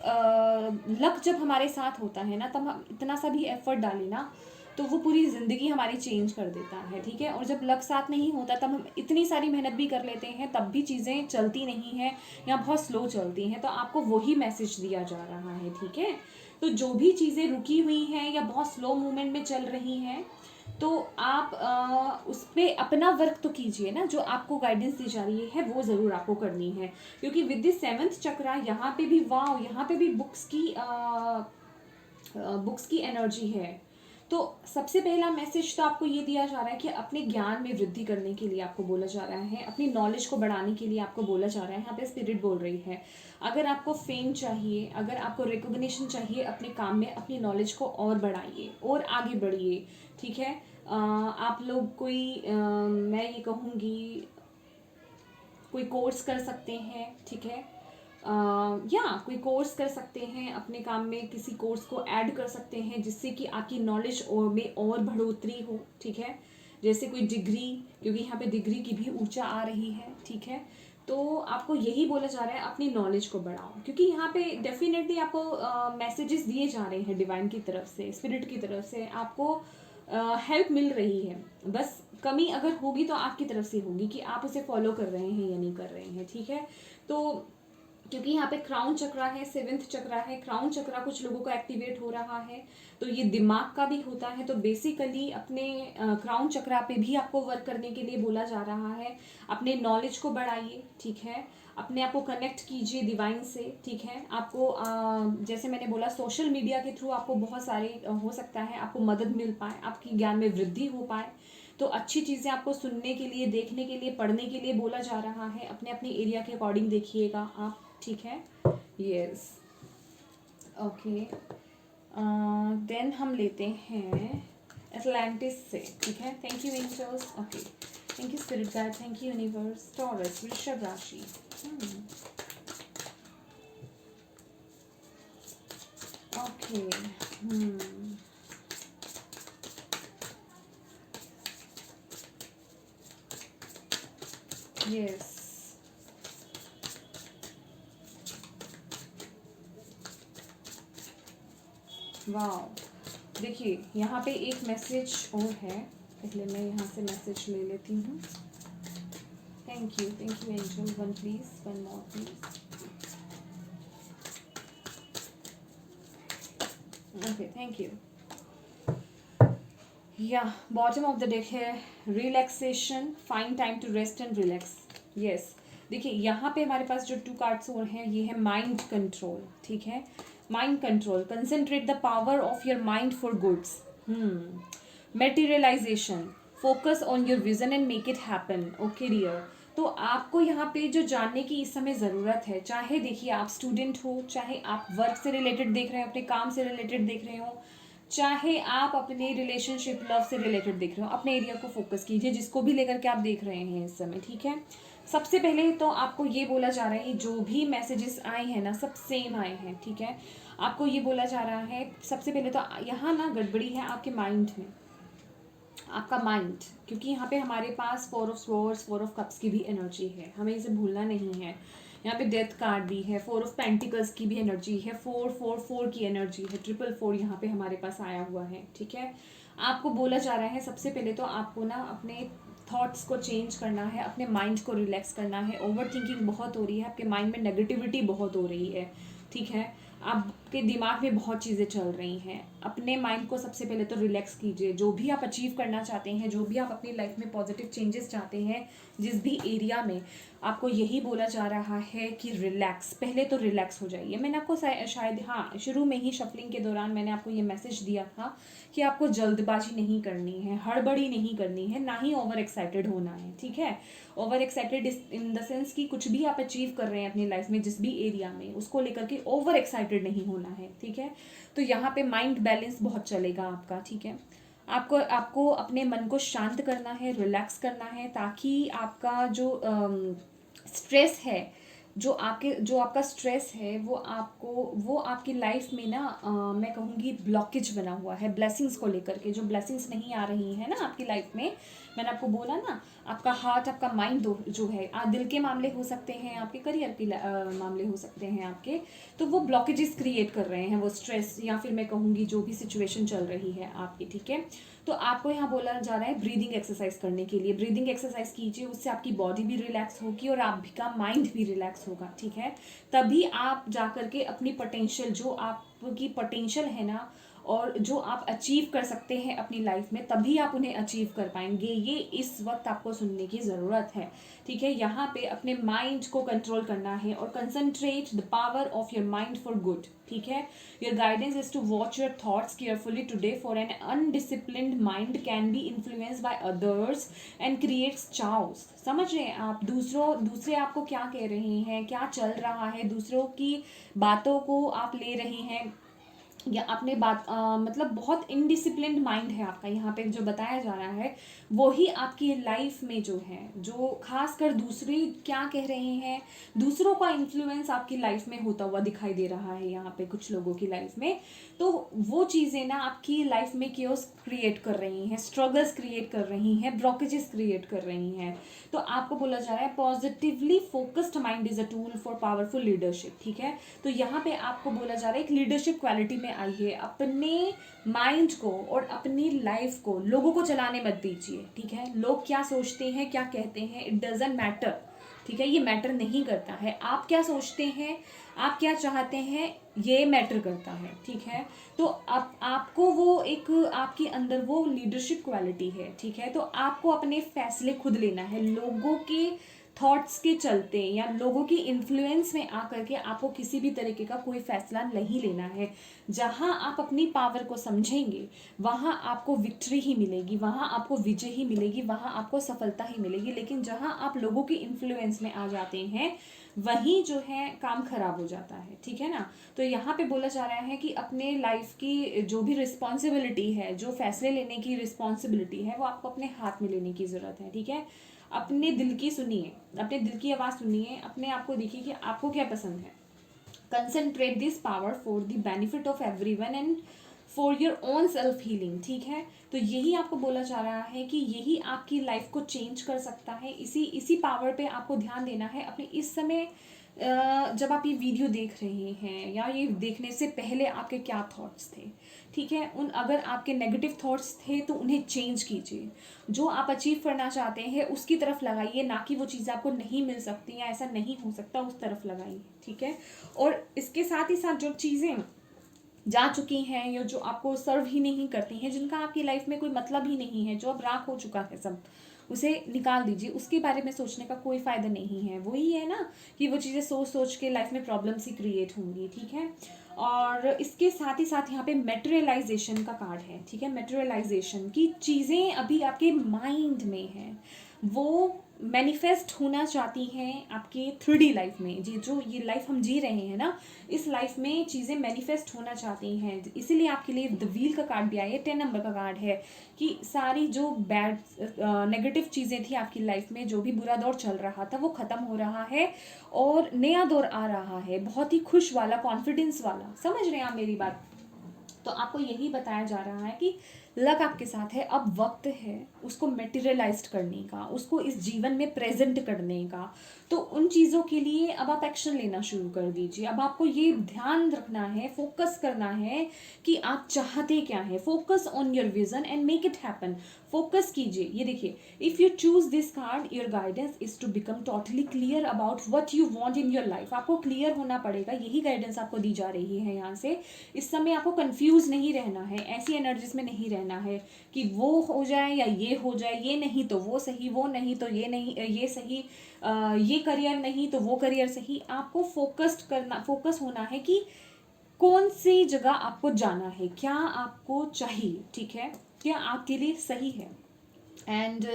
लक जब हमारे साथ होता है ना, तब हम इतना सा भी एफर्ट डालें ना, तो वो पूरी ज़िंदगी हमारी चेंज कर देता है, ठीक है। और जब लक साथ नहीं होता तब हम इतनी सारी मेहनत भी कर लेते हैं, तब भी चीज़ें चलती नहीं हैं या बहुत स्लो चलती हैं। तो आपको वही मैसेज दिया जा रहा है, ठीक है। तो जो भी चीज़ें रुकी हुई हैं या बहुत स्लो मूवमेंट में चल रही हैं, तो आप उस पर अपना वर्क तो कीजिए ना, जो आपको गाइडेंस दी जा रही है वो ज़रूर आपको करनी है। क्योंकि विद द 7th चक्रा यहाँ पे भी वाओ, यहाँ पे भी बुक्स की एनर्जी है। तो सबसे पहला मैसेज तो आपको ये दिया जा रहा है कि अपने ज्ञान में वृद्धि करने के लिए आपको बोला जा रहा है, अपनी नॉलेज को बढ़ाने के लिए आपको बोला जा रहा है। यहाँ पे स्पिरिट बोल रही है, अगर आपको फेम चाहिए, अगर आपको रिकॉग्निशन चाहिए अपने काम में, अपनी नॉलेज को और बढ़ाइए और आगे बढ़िए, ठीक है। आप लोग मैं ये कहूँगी कोई कोर्स कर सकते हैं, ठीक है। या कोई कोर्स कर सकते हैं, अपने काम में किसी कोर्स को ऐड कर सकते हैं जिससे कि आपकी नॉलेज में और बढ़ोतरी हो, ठीक है। जैसे कोई डिग्री, क्योंकि यहाँ पे डिग्री की भी ऊर्जा आ रही है, ठीक है। तो आपको यही बोला जा रहा है अपनी नॉलेज को बढ़ाओ, क्योंकि यहाँ पे डेफिनेटली आपको मैसेजेस दिए जा रहे हैं डिवाइन की तरफ से, स्पिरिट की तरफ से आपको हेल्प मिल रही है। बस कमी अगर होगी तो आपकी तरफ से होगी कि आप उसे फॉलो कर रहे हैं या नहीं कर रहे हैं, ठीक है। तो क्योंकि यहाँ पे क्राउन चक्रा है, 7th चक्रा है, क्राउन चक्रा कुछ लोगों का एक्टिवेट हो रहा है, तो ये दिमाग का भी होता है। तो बेसिकली अपने क्राउन चक्रा पे भी आपको वर्क करने के लिए बोला जा रहा है, अपने नॉलेज को बढ़ाइए, ठीक है। अपने आप को कनेक्ट कीजिए डिवाइन से, ठीक है। आपको जैसे मैंने बोला सोशल मीडिया के थ्रू आपको बहुत सारे हो सकता है आपको मदद मिल पाए, आपकी ज्ञान में वृद्धि हो पाए। तो अच्छी चीज़ें आपको सुनने के लिए, देखने के लिए, पढ़ने के लिए बोला जा रहा है। अपने अपने एरिया के अकॉर्डिंग देखिएगा आप, ठीक है। Yes, okay. देन हम लेते हैं एटलांटिस से, ठीक है। Thank you angels, okay. Thank you spirit guide, thank you universe. Taurus, वृषभ राशि। ओके, यस, वाह। देखिए यहाँ पे एक मैसेज और है, पहले मैं यहाँ से मैसेज ले लेती हूँ। Thank you angel. One please, one more please. Okay, thank you. या बॉटम ऑफ द डेक है relaxation, find time to rest and relax. Yes, देखिए यहाँ पे हमारे पास जो 2 कार्ड्स और हैं ये है माइंड कंट्रोल, ठीक है। Mind control, concentrate the power of your mind for goods. Materialisation, focus on your vision and make it happen. Okay dear, तो आपको यहाँ पे जो जानने की इस समय ज़रूरत है, चाहे देखिए आप स्टूडेंट हो, चाहे आप वर्क से रिलेटेड देख रहे हो, अपने काम से रिलेटेड देख रहे हो, चाहे आप अपने रिलेशनशिप लव से रिलेटेड देख रहे हो, अपने एरिया को फोकस कीजिए जिसको भी लेकर के आप देख रहे हैं इस समय, ठीक है। सबसे पहले तो आपको ये बोला जा रहा है, जो भी मैसेजेस आए हैं ना सब सेम आए हैं, ठीक है। आपको ये बोला जा रहा है सबसे पहले तो यहाँ ना गड़बड़ी है आपके माइंड में, आपका माइंड, क्योंकि यहाँ पे हमारे पास 4 ऑफ स्वॉर्ड्स, 4 ऑफ कप्स की भी एनर्जी है, हमें इसे भूलना नहीं है। यहाँ पे डेथ कार्ड भी है, 4 ऑफ पेंटिकल्स की भी एनर्जी है, 4 की एनर्जी है, 4 यहाँ पे हमारे पास आया हुआ है, ठीक है। आपको बोला जा रहा है सबसे पहले तो आपको ना अपने थॉट्स को चेंज करना है, अपने माइंड को रिलैक्स करना है। ओवर थिंकिंग बहुत हो रही है, आपके माइंड में नेगेटिविटी बहुत हो रही है, ठीक है। आपके दिमाग में बहुत चीज़ें चल रही हैं। अपने माइंड को सबसे पहले तो रिलैक्स कीजिए। जो भी आप अचीव करना चाहते हैं, जो भी आप अपनी लाइफ में पॉजिटिव चेंजेस चाहते हैं, जिस भी एरिया में, आपको यही बोला जा रहा है कि रिलैक्स, पहले तो रिलैक्स हो जाइए। मैंने आपको शायद हाँ शुरू में ही शफलिंग के दौरान मैंने आपको ये मैसेज दिया था कि आपको जल्दबाजी नहीं करनी है, हड़बड़ी नहीं करनी है, ना ही ओवर एक्साइटेड होना है, ठीक है। Over excited in the sense कि कुछ भी आप अचीव कर रहे हैं अपनी लाइफ में जिस भी एरिया में, उसको लेकर के ओवर एक्साइटेड नहीं होना है, ठीक है। तो यहाँ पे माइंड बैलेंस बहुत चलेगा आपका, ठीक है। आपको अपने मन को शांत करना है, रिलैक्स करना है, ताकि आपका जो स्ट्रेस है, जो आपका स्ट्रेस है वो आपकी लाइफ में ना मैं कहूँगी ब्लॉकेज बना हुआ है ब्लेसिंग्स को लेकर के। जो ब्लेसिंग्स नहीं आ रही है ना आपकी लाइफ में, मैंने आपको बोला ना, आपका हार्ट, आपका माइंड जो है, दिल के मामले हो सकते हैं, आपके करियर के मामले हो सकते हैं आपके, तो वो ब्लॉकेजेस क्रिएट कर रहे हैं, वो स्ट्रेस या फिर मैं कहूँगी जो भी सिचुएशन चल रही है आपकी, ठीक है। तो आपको यहाँ बोला जा रहा है ब्रीदिंग एक्सरसाइज करने के लिए। ब्रीदिंग एक्सरसाइज कीजिए, उससे आपकी बॉडी भी रिलैक्स होगी और आपका माइंड भी रिलैक्स होगा, ठीक है। तभी आप जा करके अपनी पोटेंशियल, जो आपकी पोटेंशियल है ना, और जो आप अचीव कर सकते हैं अपनी लाइफ में, तभी आप उन्हें अचीव कर पाएंगे। ये इस वक्त आपको सुनने की ज़रूरत है, ठीक है। यहाँ पे अपने माइंड को कंट्रोल करना है और concentrate the power of your mind for good, ठीक है। Your guidance is to watch your thoughts carefully today, for an undisciplined mind can be influenced by others and creates chaos. समझ रहे हैं आप, दूसरे आपको क्या कह रहे हैं, क्या चल रहा है, दूसरों की बातों को आप ले रहे हैं, या अपने बात मतलब बहुत इनडिसिप्लिन्ड माइंड है आपका। यहाँ पे जो बताया जा रहा है वही आपकी लाइफ में जो है, जो खासकर दूसरे क्या कह रहे हैं, दूसरों का इन्फ्लुएंस आपकी लाइफ में होता हुआ दिखाई दे रहा है यहाँ पे कुछ लोगों की लाइफ में। तो वो चीज़ें ना आपकी लाइफ में केओस क्रिएट कर रही हैं, स्ट्रगल्स क्रिएट कर रही हैं, ब्लॉकेजेस क्रिएट कर रही हैं। तो आपको बोला जा रहा है positively focused mind is a tool for powerful leadership, ठीक है। तो यहाँ पे आपको बोला जा रहा है एक लीडरशिप क्वालिटी में आइए, अपने माइंड को और अपनी लाइफ को लोगों को चलाने मत दीजिए, ठीक है। लोग क्या सोचते हैं, क्या कहते हैं, इट डजंट मैटर, ठीक है। ये मैटर नहीं करता है। आप क्या सोचते हैं, आप क्या चाहते हैं, ये मैटर करता है, ठीक है। तो आपको वो एक आपके अंदर वो लीडरशिप क्वालिटी है, ठीक है। तो आपको अपने फैसले खुद लेना है, लोगों के थॉट्स के चलते या लोगों की इन्फ्लुएंस में आकर के आपको किसी भी तरीके का कोई फैसला नहीं लेना है। जहां आप अपनी पावर को समझेंगे वहां आपको विक्ट्री ही मिलेगी, वहां आपको विजय ही मिलेगी, वहां आपको सफलता ही मिलेगी। लेकिन जहां आप लोगों की इन्फ्लुएंस में आ जाते हैं वहीं जो है काम खराब हो जाता है, ठीक है ना। तो यहाँ पे बोला जा रहा है कि अपने लाइफ की जो भी रिस्पॉन्सिबिलिटी है, जो फैसले लेने की रिस्पॉन्सिबिलिटी है, वो आपको अपने हाथ में लेने की ज़रूरत है, ठीक है। अपने दिल की सुनिए, अपने दिल की आवाज़ सुनिए, अपने आप को देखिए कि आपको क्या पसंद है। Concentrate this power for the benefit of everyone and for your own self healing, ठीक है। तो यही आपको बोला जा रहा है कि यही आपकी लाइफ को चेंज कर सकता है। इसी पावर पे आपको ध्यान देना है अपने इस समय। जब आप ये वीडियो देख रहे हैं या ये देखने से पहले आपके क्या थॉट्स थे, ठीक है। अगर आपके नेगेटिव थॉट्स थे तो उन्हें चेंज कीजिए। जो आप अचीव करना चाहते हैं उसकी तरफ लगाइए, ना कि वो चीज़ आपको नहीं मिल सकती या ऐसा नहीं हो सकता उस तरफ लगाइए, ठीक है। और इसके साथ ही साथ जो चीज़ें जा चुकी हैं या जो आपको सर्व ही नहीं करती हैं, जिनका आपकी लाइफ में कोई मतलब ही नहीं है, जो अब राख हो चुका है सब, उसे निकाल दीजिए। उसके बारे में सोचने का कोई फ़ायदा नहीं है। वही है ना कि वो चीज़ें सोच सोच के लाइफ में प्रॉब्लम्स ही क्रिएट होंगी, ठीक है। और इसके साथ ही साथ यहाँ पे मेटेरियलाइजेशन का कार्ड है, ठीक है। मेटेरियलाइजेशन की चीज़ें अभी आपके माइंड में हैं, वो मैनिफेस्ट होना चाहती हैं आपके 3D लाइफ में। जी, जो ये लाइफ हम जी रहे हैं ना, इस लाइफ में चीज़ें मैनिफेस्ट होना चाहती हैं। इसीलिए आपके लिए द व्हील का कार्ड भी आया है, 10 नंबर का कार्ड है कि सारी जो बैड नेगेटिव चीज़ें थी आपकी लाइफ में, जो भी बुरा दौर चल रहा था वो ख़त्म हो रहा है और नया दौर आ रहा है, बहुत ही खुश वाला, कॉन्फिडेंस वाला। समझ रहे हैं आप मेरी बात? तो आपको यही बताया जा रहा है कि लक आपके साथ है। अब वक्त है उसको मेटेरियलाइज्ड करने का, उसको इस जीवन में प्रेजेंट करने का। तो उन चीज़ों के लिए अब आप एक्शन लेना शुरू कर दीजिए। अब आपको ये ध्यान रखना है, फोकस करना है कि आप चाहते क्या है। Focus on your vision and make it happen. Focus कीजिए। ये देखिए, if you choose this card, your guidance is to become totally clear about what you want in your life. आपको क्लियर होना पड़ेगा, यही गाइडेंस आपको दी जा रही है यहाँ से। इस समय आपको कंफ्यूज नहीं रहना है, ऐसी एनर्जीज में नहीं रहना है कि वो हो जाए या ये हो जाए, ये नहीं तो वो सही, वो नहीं तो ये नहीं, ये सही, ये करियर नहीं तो वो करियर सही। आपको फोकस होना है कि कौन सी जगह आपको जाना है, क्या आपको चाहिए, ठीक है, क्या आपके लिए सही है। And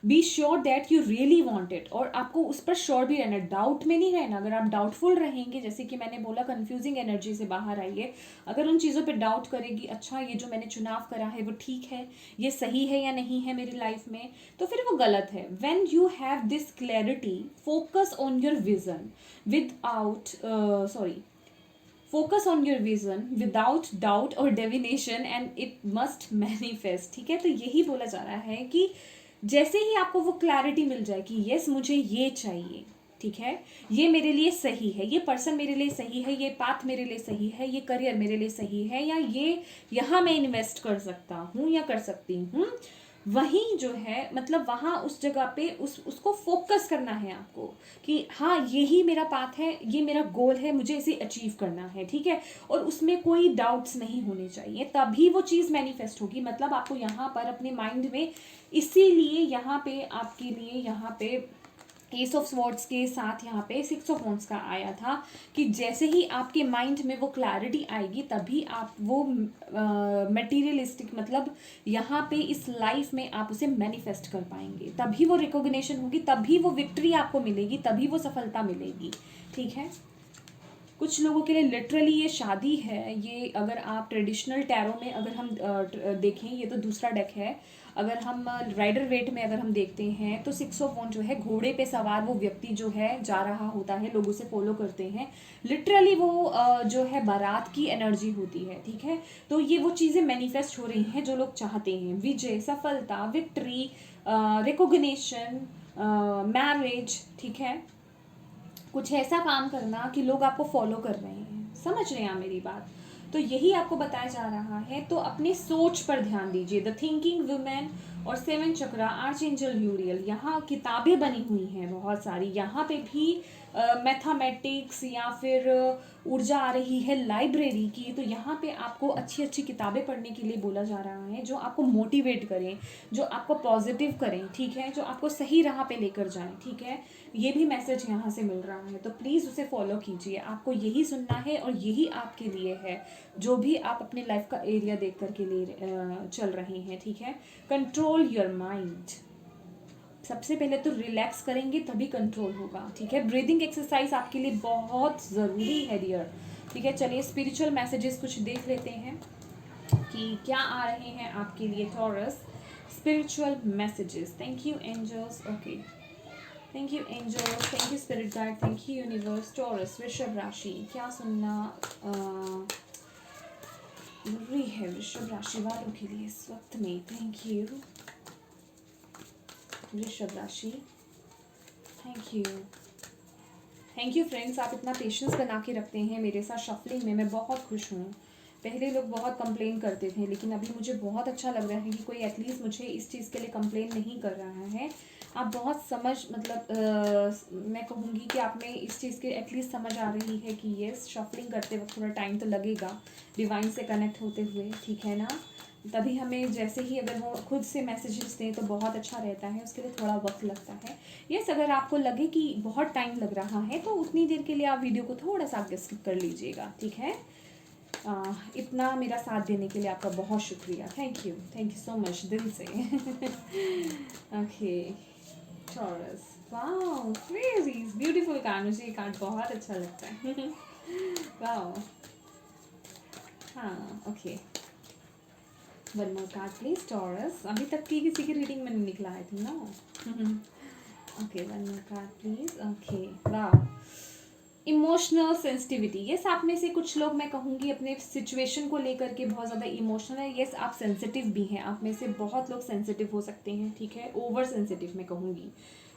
be sure that you really want it. और आपको उस पर श्योर भी रहना, डाउट में नहीं रहना। अगर आप डाउटफुल रहेंगे, जैसे कि मैंने बोला कंफ्यूजिंग एनर्जी से बाहर आइए। अगर उन चीज़ों पे डाउट करेगी, अच्छा ये जो मैंने चुनाव करा है वो ठीक है, ये सही है या नहीं है मेरी लाइफ में, तो फिर वो गलत है। When you have this clarity, focus on your vision focus on your vision without doubt और डेविनेशन एंड इट मस्ट मैनिफेस्ट, ठीक है। तो यही बोला जा रहा है कि जैसे ही आपको वो क्लैरिटी मिल जाए कि यस मुझे ये चाहिए, ठीक है, ये मेरे लिए सही है, ये पर्सन मेरे लिए सही है, ये पाथ मेरे लिए सही है, ये करियर मेरे लिए सही है, या ये यहाँ मैं इन्वेस्ट कर सकता हूँ या कर सकती हूँ, वहीं जो है मतलब वहाँ उस जगह पे उसको फोकस करना है आपको कि हाँ यही मेरा पाथ है, ये मेरा गोल है, मुझे इसे अचीव करना है, ठीक है। और उसमें कोई डाउट्स नहीं होने चाहिए, तभी वो चीज़ मैनिफेस्ट होगी। मतलब आपको यहाँ पर अपने माइंड में, इसीलिए यहाँ पे आपके लिए यहाँ पे एस ऑफ स्वॉर्ड्स के साथ यहाँ पे 6 ऑफ वॉन्ड्स का आया था कि जैसे ही आपके माइंड में वो क्लैरिटी आएगी तभी आप वो मटेरियलिस्टिक मतलब यहाँ पे इस लाइफ में आप उसे मैनिफेस्ट कर पाएंगे। तभी वो रिकॉग्निशन होगी, तभी वो विक्ट्री आपको मिलेगी, तभी वो सफलता मिलेगी, ठीक है। कुछ लोगों के लिए लिटरली ये शादी है। ये अगर आप ट्रेडिशनल टैरो में अगर हम देखें, ये तो दूसरा डेक है, अगर हम राइडर वेट में अगर हम देखते हैं तो 6 ऑफ वॉन्ड जो है, घोड़े पे सवार वो व्यक्ति जो है जा रहा होता है, लोग उसे फॉलो करते हैं। लिटरली वो जो है बारात की एनर्जी होती है, ठीक है। तो ये वो चीज़ें मैनिफेस्ट हो रही हैं जो लोग चाहते हैं, विजय, सफलता, विक्ट्री, रिकॉग्निशन, मैरिज, ठीक है। कुछ ऐसा काम करना कि लोग आपको फॉलो कर रहे हैं। समझ रहे हैं आप मेरी बात? तो यही आपको बताया जा रहा है। तो अपनी सोच पर ध्यान दीजिए। द थिंकिंग वुमेन और 7 चक्रा, आर्च एंजल यूरियल, यहाँ किताबें बनी हुई हैं बहुत सारी। यहाँ पे भी मैथमेटिक्स या फिर ऊर्जा आ रही है लाइब्रेरी की, तो यहाँ पे आपको अच्छी अच्छी किताबें पढ़ने के लिए बोला जा रहा है, जो आपको मोटिवेट करें, जो आपको पॉजिटिव करें, ठीक है, जो आपको सही राह पे लेकर जाएं, ठीक है। ये भी मैसेज यहाँ से मिल रहा है, तो प्लीज़ उसे फॉलो कीजिए। आपको यही सुनना है और यही आपके लिए है, जो भी आप अपने लाइफ का एरिया देख कर के लिए चल रहे हैं, ठीक है। कंट्रोल योर माइंड, सबसे पहले तो रिलैक्स करेंगे तभी कंट्रोल होगा, ठीक है। ब्रीदिंग एक्सरसाइज आपके लिए बहुत ज़रूरी है डियर, ठीक है। चलिए स्पिरिचुअल मैसेजेस कुछ देख लेते हैं कि क्या आ रहे हैं आपके लिए Taurus. Spiritual messages, thank you angels, okay, thank you angels, thank you spirit guide, thank you universe. Taurus वृषभ राशि, क्या सुनना जरूरी है वृषभ राशि वालों के लिए इस वक्त में? थैंक यू वृषभ राशि, thank you, thank you friends, आप इतना पेशेंस बना के रखते हैं मेरे साथ शफलिंग में, मैं बहुत खुश हूँ। पहले लोग बहुत कंप्लेन करते थे, लेकिन अभी मुझे बहुत अच्छा लग रहा है कि कोई एटलीस्ट मुझे इस चीज़ के लिए कंप्लेन नहीं कर रहा है। आप बहुत समझ, मतलब मैं कहूँगी कि आप में इस चीज़ की एटलीस्ट समझ आ रही है कि ये शफलिंग करते वक्त थोड़ा टाइम तो लगेगा डिवाइन से कनेक्ट होते हुए, ठीक है ना। तभी हमें जैसे ही अगर वो खुद से मैसेजेस दें तो बहुत अच्छा रहता है, उसके लिए थोड़ा वक्त लगता है। यस, अगर आपको लगे कि बहुत टाइम लग रहा है तो उतनी देर के लिए आप वीडियो को थोड़ा सा आगे स्किप कर लीजिएगा, ठीक है। इतना मेरा साथ देने के लिए आपका बहुत शुक्रिया, थैंक यू सो मच दिल से। Okay taurus, wow crazy beautiful card, मुझे ये कार्ड बहुत अच्छा लगता है। वाओ, हाँ okay, one more card please taurus. अभी तक की किसी की रीडिंग में नहीं निकला है थी ना। Okay one more card please, okay wow, emotional sensitivity. Yes, आप में से कुछ लोग, मैं कहूँगी, अपने सिचुएशन को लेकर के बहुत ज़्यादा इमोशनल है। यस, आप सेंसिटिव भी हैं, आप में से बहुत लोग सेंसिटिव हो सकते हैं, ठीक है, ओवर सेंसिटिव मैं कहूँगी।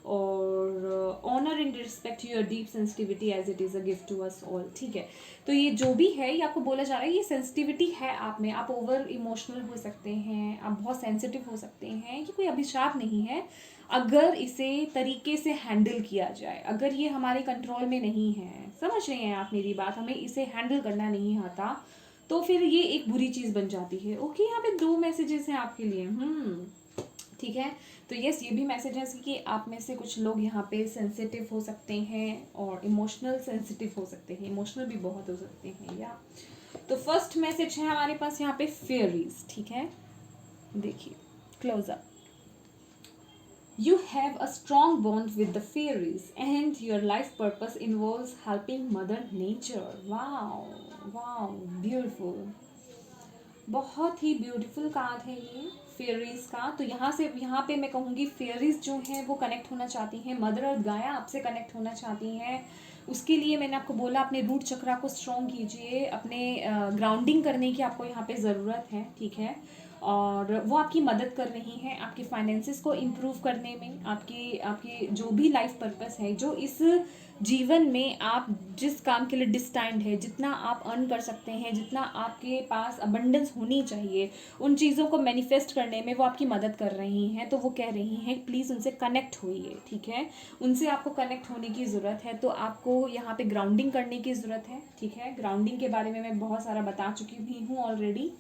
और honour and respect your deep sensitivity as it is a gift to us all, ठीक है। तो ये जो भी है, ये आपको बोला जा रहा है, ये सेंसिटिविटी है आप में, आप ओवर इमोशनल हो सकते हैं, आप बहुत सेंसिटिव हो सकते हैं। ये कोई अभिशाप नहीं है, अगर इसे तरीके से हैंडल किया जाए। अगर ये हमारे कंट्रोल में नहीं है, समझ रहे हैं आप मेरी बात, हमें इसे हैंडल करना नहीं आता, तो फिर ये एक बुरी चीज़ बन जाती है। ओके, यहाँ पे 2 मैसेजेस हैं आपके लिए, ठीक है। तो यस, ये भी मैसेज है कि आप में से कुछ लोग यहाँ पे सेंसिटिव हो सकते हैं और इमोशनल सेंसिटिव हो सकते हैं, इमोशनल भी बहुत हो सकते हैं या। तो फर्स्ट मैसेज है हमारे पास यहाँ पे फेयरीज, ठीक है, देखिए close up. You have a strong bond with the fairies and your life purpose involves helping Mother Nature. Wow, wow, beautiful. बहुत ही ब्यूटीफुल कार्ड है ये फेयरीज का। तो यहाँ पे मैं कहूँगी फेयरीज जो हैं वो कनेक्ट होना चाहती हैं, मदर अर्थ गाया आपसे कनेक्ट होना चाहती हैं। उसके लिए मैंने आपको बोला अपने रूट चक्रा को स्ट्रॉन्ग कीजिए, अपने ग्राउंडिंग करने की आपको यहाँ पे ज़रूरत है, ठीक है। और वो आपकी मदद कर रही हैं आपके फाइनेंसेस को इम्प्रूव करने में, आपकी जो भी लाइफ पर्पस है, जो इस जीवन में आप जिस काम के लिए डिस्टाइंड है, जितना आप अर्न कर सकते हैं, जितना आपके पास अबंडेंस होनी चाहिए, उन चीज़ों को मैनिफेस्ट करने में वो आपकी मदद कर रही हैं। तो वो कह रही हैं प्लीज़ उनसे कनेक्ट होइए, ठीक है, उनसे आपको कनेक्ट होने की ज़रूरत है। तो आपको यहाँ पे ग्राउंडिंग करने की ज़रूरत है, ठीक है। ग्राउंडिंग के बारे में मैं बहुत सारा बता चुकी हुई हूँ ऑलरेडी,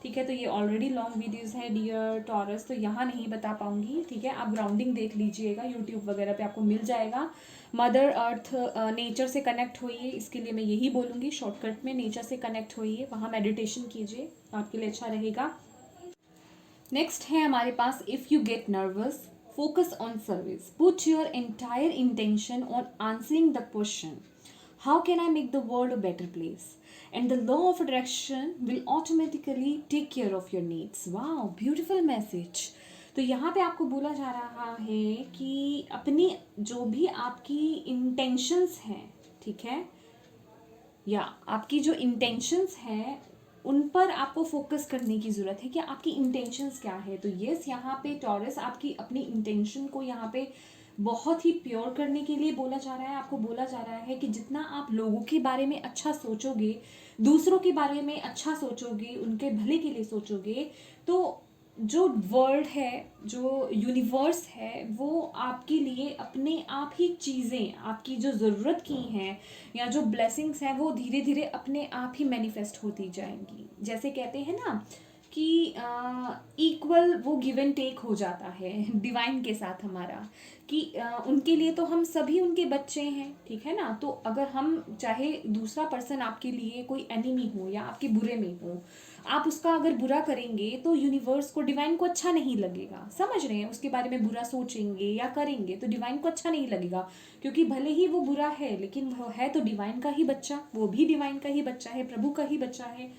ठीक है। तो ये ऑलरेडी लॉन्ग वीडियोस है डियर टॉरस, तो यहाँ नहीं बता पाऊंगी, ठीक है। आप ग्राउंडिंग देख लीजिएगा, यूट्यूब वगैरह पे आपको मिल जाएगा। मदर अर्थ नेचर से कनेक्ट होइए, इसके लिए मैं यही बोलूँगी शॉर्टकट में, नेचर से कनेक्ट होइए, वहाँ मेडिटेशन कीजिए, आपके लिए अच्छा रहेगा। नेक्स्ट है हमारे पास, if you get nervous focus on service, put your entire intention on answering the question how can I make the world a better place and the law of attraction will automatically take care of your needs. Wow, beautiful message. तो यहाँ पे आपको बोला जा रहा है कि अपनी जो भी आपकी इंटेंशंस हैं, ठीक है, या आपकी जो इंटेंशंस हैं उन पर आपको फोकस करने की ज़रूरत है कि आपकी इंटेंशंस क्या है। तो यस, यहाँ पे टॉरस आपकी अपनी इंटेंशन को यहाँ पे बहुत ही प्योर करने के लिए बोला जा रहा है। आपको बोला जा रहा है कि जितना आप लोगों के बारे में अच्छा सोचोगे, दूसरों के बारे में अच्छा सोचोगे, उनके भले के लिए सोचोगे, तो जो वर्ल्ड है, जो यूनिवर्स है, वो आपके लिए अपने आप ही चीज़ें, आपकी जो ज़रूरत की हैं या जो ब्लेसिंग्स हैं, वो धीरे धीरे अपने आप ही मैनिफेस्ट होती जाएंगी। जैसे कहते हैं ना कि इक्वल वो गिव एंड टेक हो जाता है डिवाइन के साथ हमारा, कि उनके लिए तो हम सभी उनके बच्चे हैं, ठीक है ना। तो अगर हम चाहे दूसरा पर्सन आपके लिए कोई एनिमी हो या आपके बुरे में हो, आप उसका अगर बुरा करेंगे तो यूनिवर्स को, डिवाइन को अच्छा नहीं लगेगा। समझ रहे हैं, उसके बारे में बुरा सोचेंगे या करेंगे तो डिवाइन को अच्छा नहीं लगेगा, क्योंकि भले ही वो बुरा है लेकिन वो है तो डिवाइन का ही बच्चा, वो भी डिवाइन का ही बच्चा है, प्रभु का ही बच्चा है।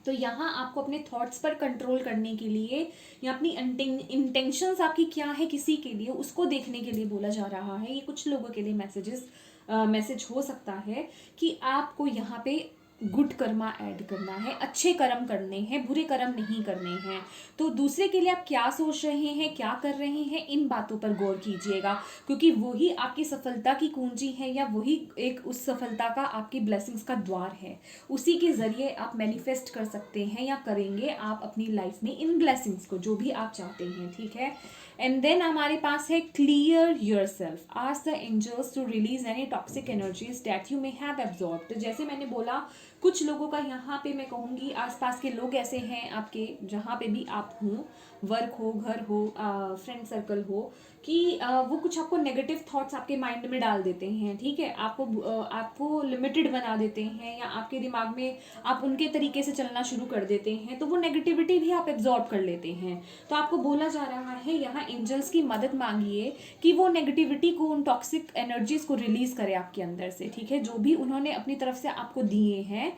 तो यहाँ आपको अपने थॉट्स पर कंट्रोल करने के लिए या अपनी इंटेंशंस आपकी क्या है किसी के लिए, उसको देखने के लिए बोला जा रहा है। ये कुछ लोगों के लिए मैसेज हो सकता है कि आपको यहाँ पे गुड कर्मा ऐड करना है, अच्छे कर्म करने हैं, बुरे कर्म नहीं करने हैं। तो दूसरे के लिए आप क्या सोच रहे हैं, क्या कर रहे हैं, इन बातों पर गौर कीजिएगा, क्योंकि वही आपकी सफलता की कुंजी है, या वही एक उस सफलता का, आपकी ब्लेसिंग्स का द्वार है। उसी के ज़रिए आप मैनिफेस्ट कर सकते हैं या करेंगे आप अपनी लाइफ में इन ब्लेसिंग्स को, जो भी आप चाहते हैं, ठीक है। एंड देन हमारे पास है clear your self, ask the angels to release any toxic energies that you may have absorbed. तो जैसे मैंने बोला, कुछ लोगों का यहाँ पे मैं कहूँगी, आसपास के लोग ऐसे हैं आपके, जहाँ पे भी आप हों, वर्क हो, घर हो, फ्रेंड सर्कल हो, कि वो कुछ आपको नेगेटिव थॉट्स आपके माइंड में डाल देते हैं, ठीक है। आपको लिमिटेड बना देते हैं, या आपके दिमाग में आप उनके तरीके से चलना शुरू कर देते हैं, तो वो नेगेटिविटी भी आप एब्जॉर्ब कर लेते हैं। तो आपको बोला जा रहा है यहाँ, एंजल्स की मदद मांगिए कि वो नेगेटिविटी को, उन टॉक्सिक एनर्जीज को रिलीज करे आपके अंदर से, ठीक है। जो भी उन्होंने अपनी तरफ से आपको दिए हैं,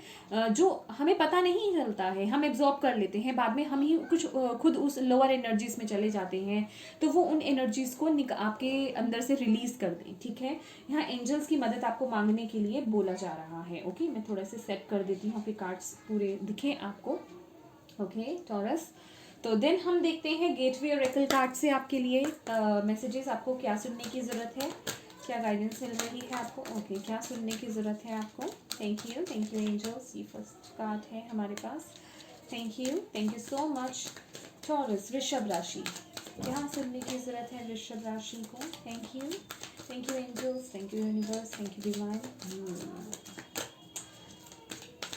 जो हमें पता नहीं चलता है, हम एब्जॉर्ब कर लेते हैं, बाद में हम ही कुछ खुद उस लोअर एनर्जीज में चले जाते हैं, तो वो उन एनर्जीज को आपके अंदर से रिलीज कर दें, ठीक है। यहाँ एंजल्स की मदद आपको मांगने के लिए बोला जा रहा है। ओके, मैं थोड़ा सा सेट कर देती हूँ, आपके कार्ड्स पूरे दिखे आपको। ओके टॉरस, तो देन हम देखते हैं गेटवे ओरेकल कार्ड से आपके लिए मैसेजेस, आपको क्या सुनने की ज़रूरत है, क्या गाइडेंस मिल रही है आपको। ओके, क्या सुनने की ज़रूरत है आपको। Thank you angels. ये फर्स्ट कार्ड है हमारे पास। Thank you so much. Taurus, वृषभ राशि, क्या सुनने की ज़रूरत है वृषभ राशि को। Thank you angels, thank you universe, thank you divine.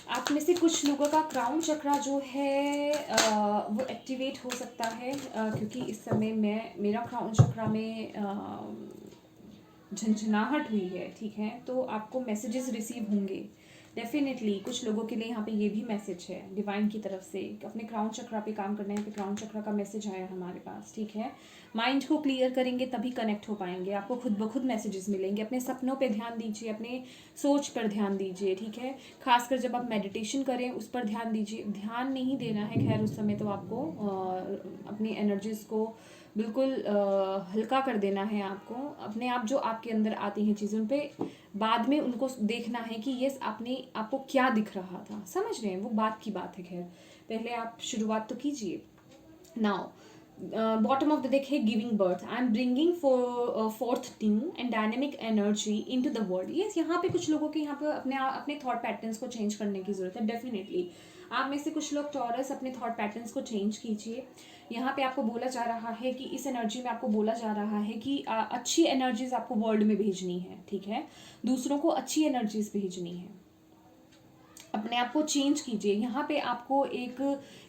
आप में से कुछ लोगों का क्राउन चक्रा जो है वो एक्टिवेट हो सकता है, क्योंकि इस समय मेरा क्राउन चक्रा में झंझनाहट हुई है, ठीक है। तो आपको मैसेजेस रिसीव होंगे डेफिनेटली। कुछ लोगों के लिए यहाँ पे ये भी मैसेज है डिवाइन की तरफ से, अपने क्राउन चक्रा पे काम करना है, पे क्राउन चक्रा का मैसेज आया हमारे पास, ठीक है। माइंड को क्लियर करेंगे तभी कनेक्ट हो पाएंगे, आपको खुद ब खुद मैसेजेस मिलेंगे। अपने सपनों पे ध्यान दीजिए, अपने सोच पर ध्यान दीजिए, ठीक है। खासकर जब आप मेडिटेशन करें उस पर ध्यान दीजिए। ध्यान नहीं देना है खैर उस समय, तो आपको अपनी एनर्जीज को बिल्कुल हल्का कर देना है आपको। अपने आप जो आपके अंदर आती हैं चीज़ों पे बाद में उनको देखना है कि ये आपको क्या दिख रहा था, समझ रहे हैं, वो बात की बात है। खैर पहले आप शुरुआत तो कीजिए। Now bottom of the deck है giving birth, I am bringing forth new and dynamic energy into the world. Yes, यहाँ पे कुछ लोगों के यहाँ पे अपने थॉट पैटर्न्स को चेंज करने की जरूरत है डेफिनेटली। आप में से कुछ लोग टॉरस अपने थॉट पैटर्न्स को चेंज कीजिए। यहाँ पे आपको बोला जा रहा है कि इस एनर्जी में आपको बोला जा रहा है कि अच्छी एनर्जीज आपको वर्ल्ड में भेजनी है, ठीक है। दूसरों को अच्छी एनर्जीज भेजनी है, अपने आप को चेंज कीजिए। यहाँ पे आपको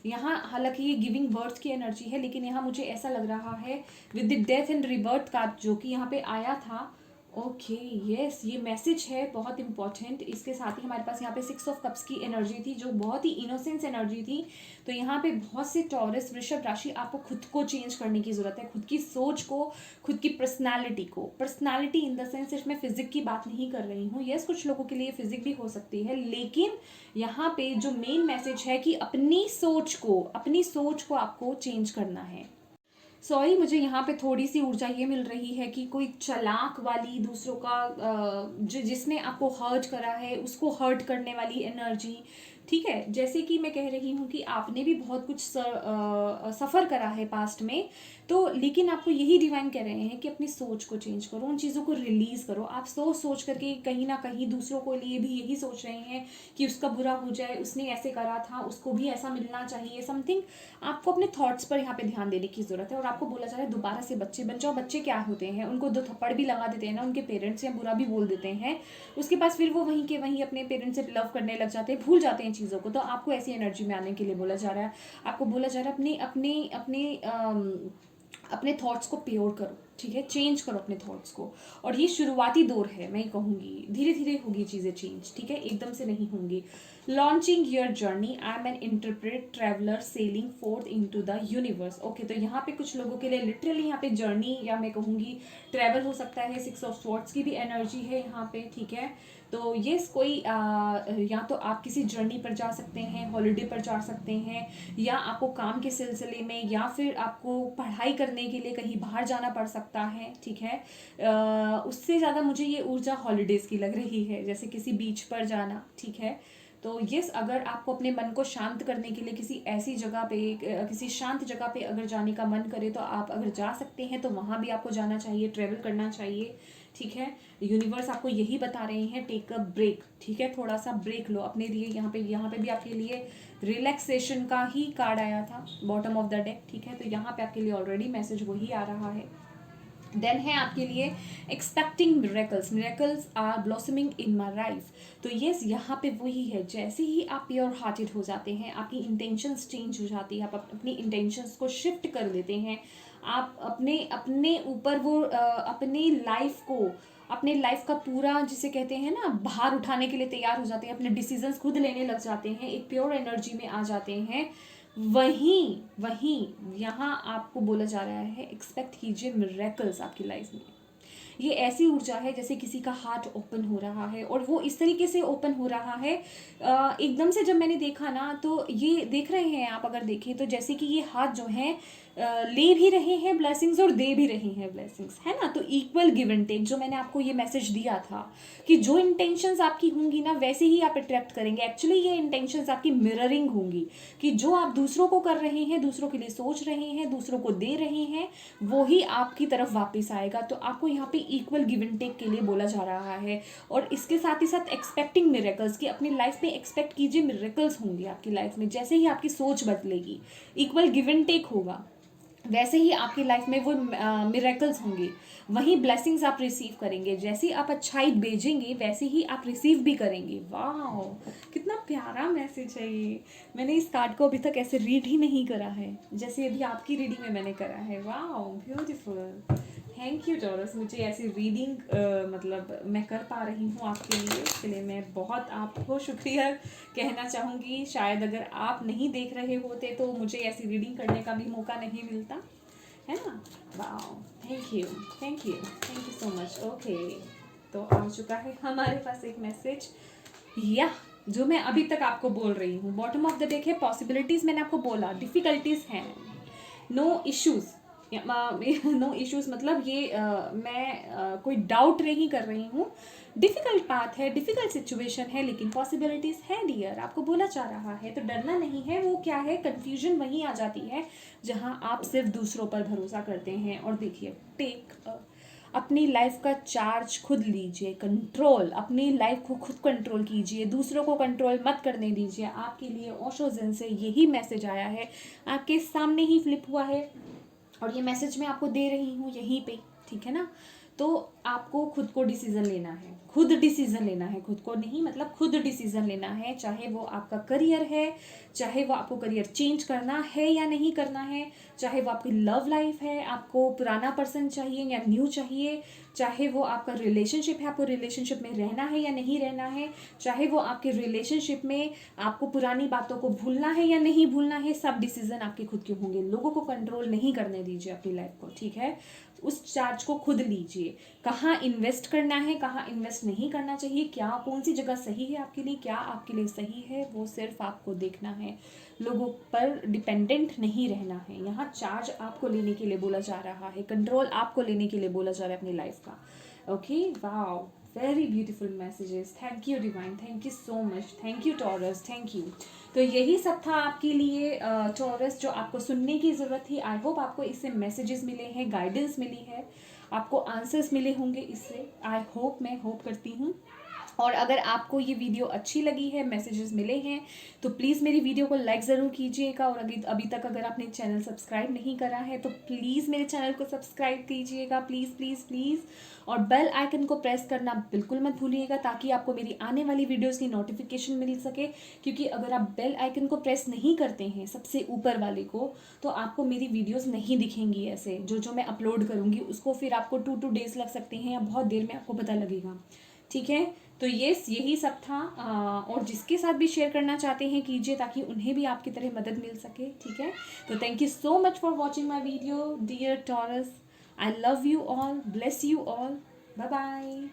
यहाँ हालांकि ये गिविंग बर्थ की एनर्जी है, लेकिन यहाँ मुझे ऐसा लग रहा है with the death and rebirth card जो कि यहाँ पे आया था। ओके यस, ये मैसेज है बहुत इंपॉर्टेंट। इसके साथ ही हमारे पास यहाँ पे 6 ऑफ कप्स की एनर्जी थी जो बहुत ही इनोसेंस एनर्जी थी। तो यहाँ पे बहुत से टॉरस वृषभ राशि, आपको खुद को चेंज करने की ज़रूरत है, खुद की सोच को, खुद की पर्सनालिटी इन द सेंस, सिर्फ मैं फिजिक की बात नहीं कर रही हूँ। यस, कुछ लोगों के लिए फिजिक भी हो सकती है, लेकिन यहाँ पे जो मेन मैसेज है कि अपनी सोच को आपको चेंज करना है। सॉरी, मुझे यहाँ पे थोड़ी सी ऊर्जा ये मिल रही है कि कोई चालाक वाली, दूसरों का जिसने आपको हर्ट करा है उसको हर्ट करने वाली एनर्जी, ठीक है। जैसे कि मैं कह रही हूँ कि आपने भी बहुत कुछ सफ़र करा है पास्ट में, तो लेकिन आपको यही डिवाइन कह रहे हैं कि अपनी सोच को चेंज करो, उन चीज़ों को रिलीज़ करो। आप सोच सोच करके कहीं ना कहीं दूसरों को लिए भी यही सोच रहे हैं कि उसका बुरा हो जाए, उसने ऐसे करा था, उसको भी ऐसा मिलना चाहिए, समथिंग। आपको अपने थॉट्स पर यहाँ पे ध्यान देने की ज़रूरत है। और आपको बोला जा रहा है दोबारा से बच्चे बन जाओ। बच्चे क्या होते हैं, उनको 2 थप्पड़ भी लगा देते हैं ना उनके पेरेंट्स, या बुरा भी बोल देते हैं, उसके पास फिर वो वहीं के वहीं अपने पेरेंट्स से लव करने लग जाते हैं, भूल जाते हैं चीज़ों को। तो आपको ऐसी एनर्जी में आने के लिए बोला जा रहा है। आपको बोला जा रहा है अपने अपने अपने अपने थॉट्स को प्योर करो, ठीक है, चेंज करो अपने थॉट्स को। और ये शुरुआती दौर है, मैं कहूँगी धीरे धीरे होगी चीज़ें चेंज, ठीक है, एकदम से नहीं होंगी। Launching your journey, I am an intrepid traveller sailing forth into the universe. Okay, तो यहाँ पे कुछ लोगों के लिए लिटरली यहाँ पे जर्नी, या मैं कहूँगी ट्रैवल हो सकता है। 6 ऑफ स्वॉर्ड्स की भी एनर्जी है यहाँ पे, ठीक है। तो ये कोई या तो आप किसी जर्नी पर जा सकते हैं, हॉलीडे पर जा सकते हैं, या आपको काम के सिलसिले में, या फिर आपको पढ़ाई करने के लिए कहीं बाहर जाना पड़ सकता है, ठीक है। उससे ज़्यादा मुझे ये ऊर्जा हॉलीडेज़ की लग रही है, जैसे किसी बीच पर जाना, ठीक है। तो यस, अगर आपको अपने मन को शांत करने के लिए किसी ऐसी जगह पे, किसी शांत जगह पे अगर जाने का मन करे, तो आप अगर जा सकते हैं तो वहाँ भी आपको जाना चाहिए, ट्रेवल करना चाहिए, ठीक है। यूनिवर्स आपको यही बता रहे हैं, टेक अ ब्रेक, ठीक है, थोड़ा सा ब्रेक लो अपने लिए। यहाँ पे भी आपके लिए रिलैक्सेशन का ही कार्ड आया था, बॉटम ऑफ द डेक, ठीक है। तो यहाँ पे आपके लिए ऑलरेडी मैसेज वही आ रहा है। देन है आपके लिए expecting miracles, miracles are blossoming in my life. तो यस, यहाँ पे वही है, जैसे ही आप प्योर हार्टेड हो जाते हैं, आपकी इंटेंशंस चेंज हो जाती है, आप अपनी इंटेंशंस को शिफ्ट कर देते हैं, आप अपने ऊपर वो अपने लाइफ का पूरा, जिसे कहते हैं ना, भार उठाने के लिए तैयार हो जाते हैं, अपने डिसीजंस खुद लेने लग जाते हैं, एक प्योर एनर्जी में आ जाते हैं। वहीं यहाँ आपको बोला जा रहा है एक्सपेक्ट कीजिए मिरेकल्स आपकी लाइफ में। ये ऐसी ऊर्जा है जैसे किसी का हार्ट ओपन हो रहा है, और वो इस तरीके से ओपन हो रहा है, एकदम से जब मैंने देखा ना, तो ये देख रहे हैं आप, अगर देखें तो जैसे कि ये हाथ जो हैं ले भी रहे हैं ब्लेसिंग्स और दे भी रहे हैं ब्लेसिंग्स, है ना। तो इक्वल गिव एंड टेक, जो मैंने आपको ये मैसेज दिया था कि जो इंटेंशंस आपकी होंगी ना, वैसे ही आप अट्रैक्ट करेंगे। एक्चुअली ये इंटेंशंस आपकी मिररिंग होंगी, कि जो आप दूसरों को कर रहे हैं, दूसरों के लिए सोच रहे हैं, दूसरों को दे रहे हैं, वो ही आपकी तरफ वापस आएगा। तो आपको यहाँ पे इक्वल गिव एंड टेक के लिए बोला जा रहा है। और इसके साथ ही साथ एक्सपेक्टिंग मिरेकल्स, की अपनी लाइफ में एक्सपेक्ट कीजिए मिरेकल्स होंगे आपकी लाइफ में। जैसे ही आपकी सोच बदलेगी, इक्वल गिव एंड टेक होगा, वैसे ही आपकी लाइफ में वो मिरेकल्स होंगे, वही ब्लेसिंग्स आप रिसीव करेंगे। जैसे ही आप अच्छाई भेजेंगे, वैसे ही आप रिसीव भी करेंगे। वाह, कितना प्यारा मैसेज है ये। मैंने इस कार्ड को अभी तक ऐसे रीड ही नहीं करा है जैसे अभी आपकी रीडिंग में मैंने करा है। वाह, ब्यूटीफुल, थैंक यू टॉरस, मुझे ऐसी रीडिंग मतलब मैं कर पा रही हूँ आपके लिए, इसके लिए मैं बहुत आपको शुक्रिया कहना चाहूँगी। शायद अगर आप नहीं देख रहे होते तो मुझे ऐसी रीडिंग करने का भी मौका नहीं मिलता, है ना। वाह, thank you thank you thank you so much. Okay, तो आ चुका है हमारे पास एक मैसेज, या जो मैं अभी तक आपको बोल रही हूँ। बॉटम ऑफ द डेक है पॉसिबिलिटीज़, मैंने आपको बोला डिफ़िकल्टीज़ हैं, नो इश्यूज़। नो इश्यूज़ मतलब ये मैं कोई डाउट नहीं कर रही हूँ। डिफ़िकल्ट पाथ है, डिफ़िकल्ट सिचुएशन है, लेकिन पॉसिबिलिटीज़ है डियर, आपको बोला जा रहा है। तो डरना नहीं है। वो क्या है, कन्फ्यूजन वहीं आ जाती है जहाँ आप सिर्फ दूसरों पर भरोसा करते हैं। और देखिए, अपनी लाइफ का चार्ज खुद लीजिए, कंट्रोल, अपनी लाइफ को खुद कंट्रोल कीजिए, दूसरों को कंट्रोल मत करने दीजिए। आपके लिए ओशो ज़ेन से यही मैसेज आया है, आपके सामने ही फ्लिप हुआ है, और ये मैसेज मैं आपको दे रही हूँ यहीं पे, ठीक है ना। तो आपको खुद को डिसीज़न लेना है, खुद डिसीज़न लेना है, खुद को नहीं, मतलब खुद डिसीज़न लेना है। चाहे वो आपका करियर है, चाहे वो आपको करियर चेंज करना है या नहीं करना है, चाहे वो आपकी लव लाइफ है, आपको पुराना पर्सन चाहिए या न्यू चाहिए, चाहे वो आपका रिलेशनशिप है, आपको रिलेशनशिप में रहना है या नहीं रहना है, चाहे वो आपके रिलेशनशिप में आपको पुरानी बातों को भूलना है या नहीं भूलना है, सब डिसीजन आपके खुद के होंगे। लोगों को कंट्रोल नहीं करने दीजिए अपनी लाइफ को, ठीक है। उस चार्ज को खुद लीजिए, कहाँ इन्वेस्ट करना है, कहाँ इन्वेस्ट नहीं करना चाहिए, क्या कौन सी जगह सही है आपके लिए, क्या आपके लिए सही है, वो सिर्फ आपको देखना है। लोगों पर डिपेंडेंट नहीं रहना है। यहाँ चार्ज आपको लेने के लिए बोला जा रहा है, कंट्रोल आपको लेने के लिए बोला जा रहा है अपनी लाइफ का। Okay, wow, very beautiful messages. Thank you divine, thank you so much, thank you taurus, thank you. तो यही सब था आपके लिए टॉरस, जो आपको सुनने की ज़रूरत थी। आई होप आपको इससे मैसेजेस मिले हैं, गाइडेंस मिली है, आपको आंसर्स मिले होंगे इससे। आई होप, मैं होप करती हूँ। और अगर आपको ये वीडियो अच्छी लगी है, मैसेजेस मिले हैं, तो प्लीज़ मेरी वीडियो को लाइक ज़रूर कीजिएगा। और अभी तक अगर आपने चैनल सब्सक्राइब नहीं करा है तो प्लीज़ मेरे चैनल को सब्सक्राइब कीजिएगा, प्लीज़ प्लीज़ प्लीज़। और बेल आइकन को प्रेस करना बिल्कुल मत भूलिएगा, ताकि आपको मेरी आने वाली वीडियोस की नोटिफिकेशन मिल सके। क्योंकि अगर आप बेल आइकन को प्रेस नहीं करते हैं, सबसे ऊपर वाले को, तो आपको मेरी वीडियोस नहीं दिखेंगी। ऐसे जो मैं अपलोड करूँगी उसको फिर आपको 2 डेज़ लग सकते हैं, या बहुत देर में आपको पता लगेगा। ठीक है, तो यही सब था। और जिसके साथ भी शेयर करना चाहते हैं कीजिए, ताकि उन्हें भी आपकी तरह मदद मिल सके। ठीक है, तो thank you so much for watching my video dear Taurus. I love you all, bless you all, bye bye.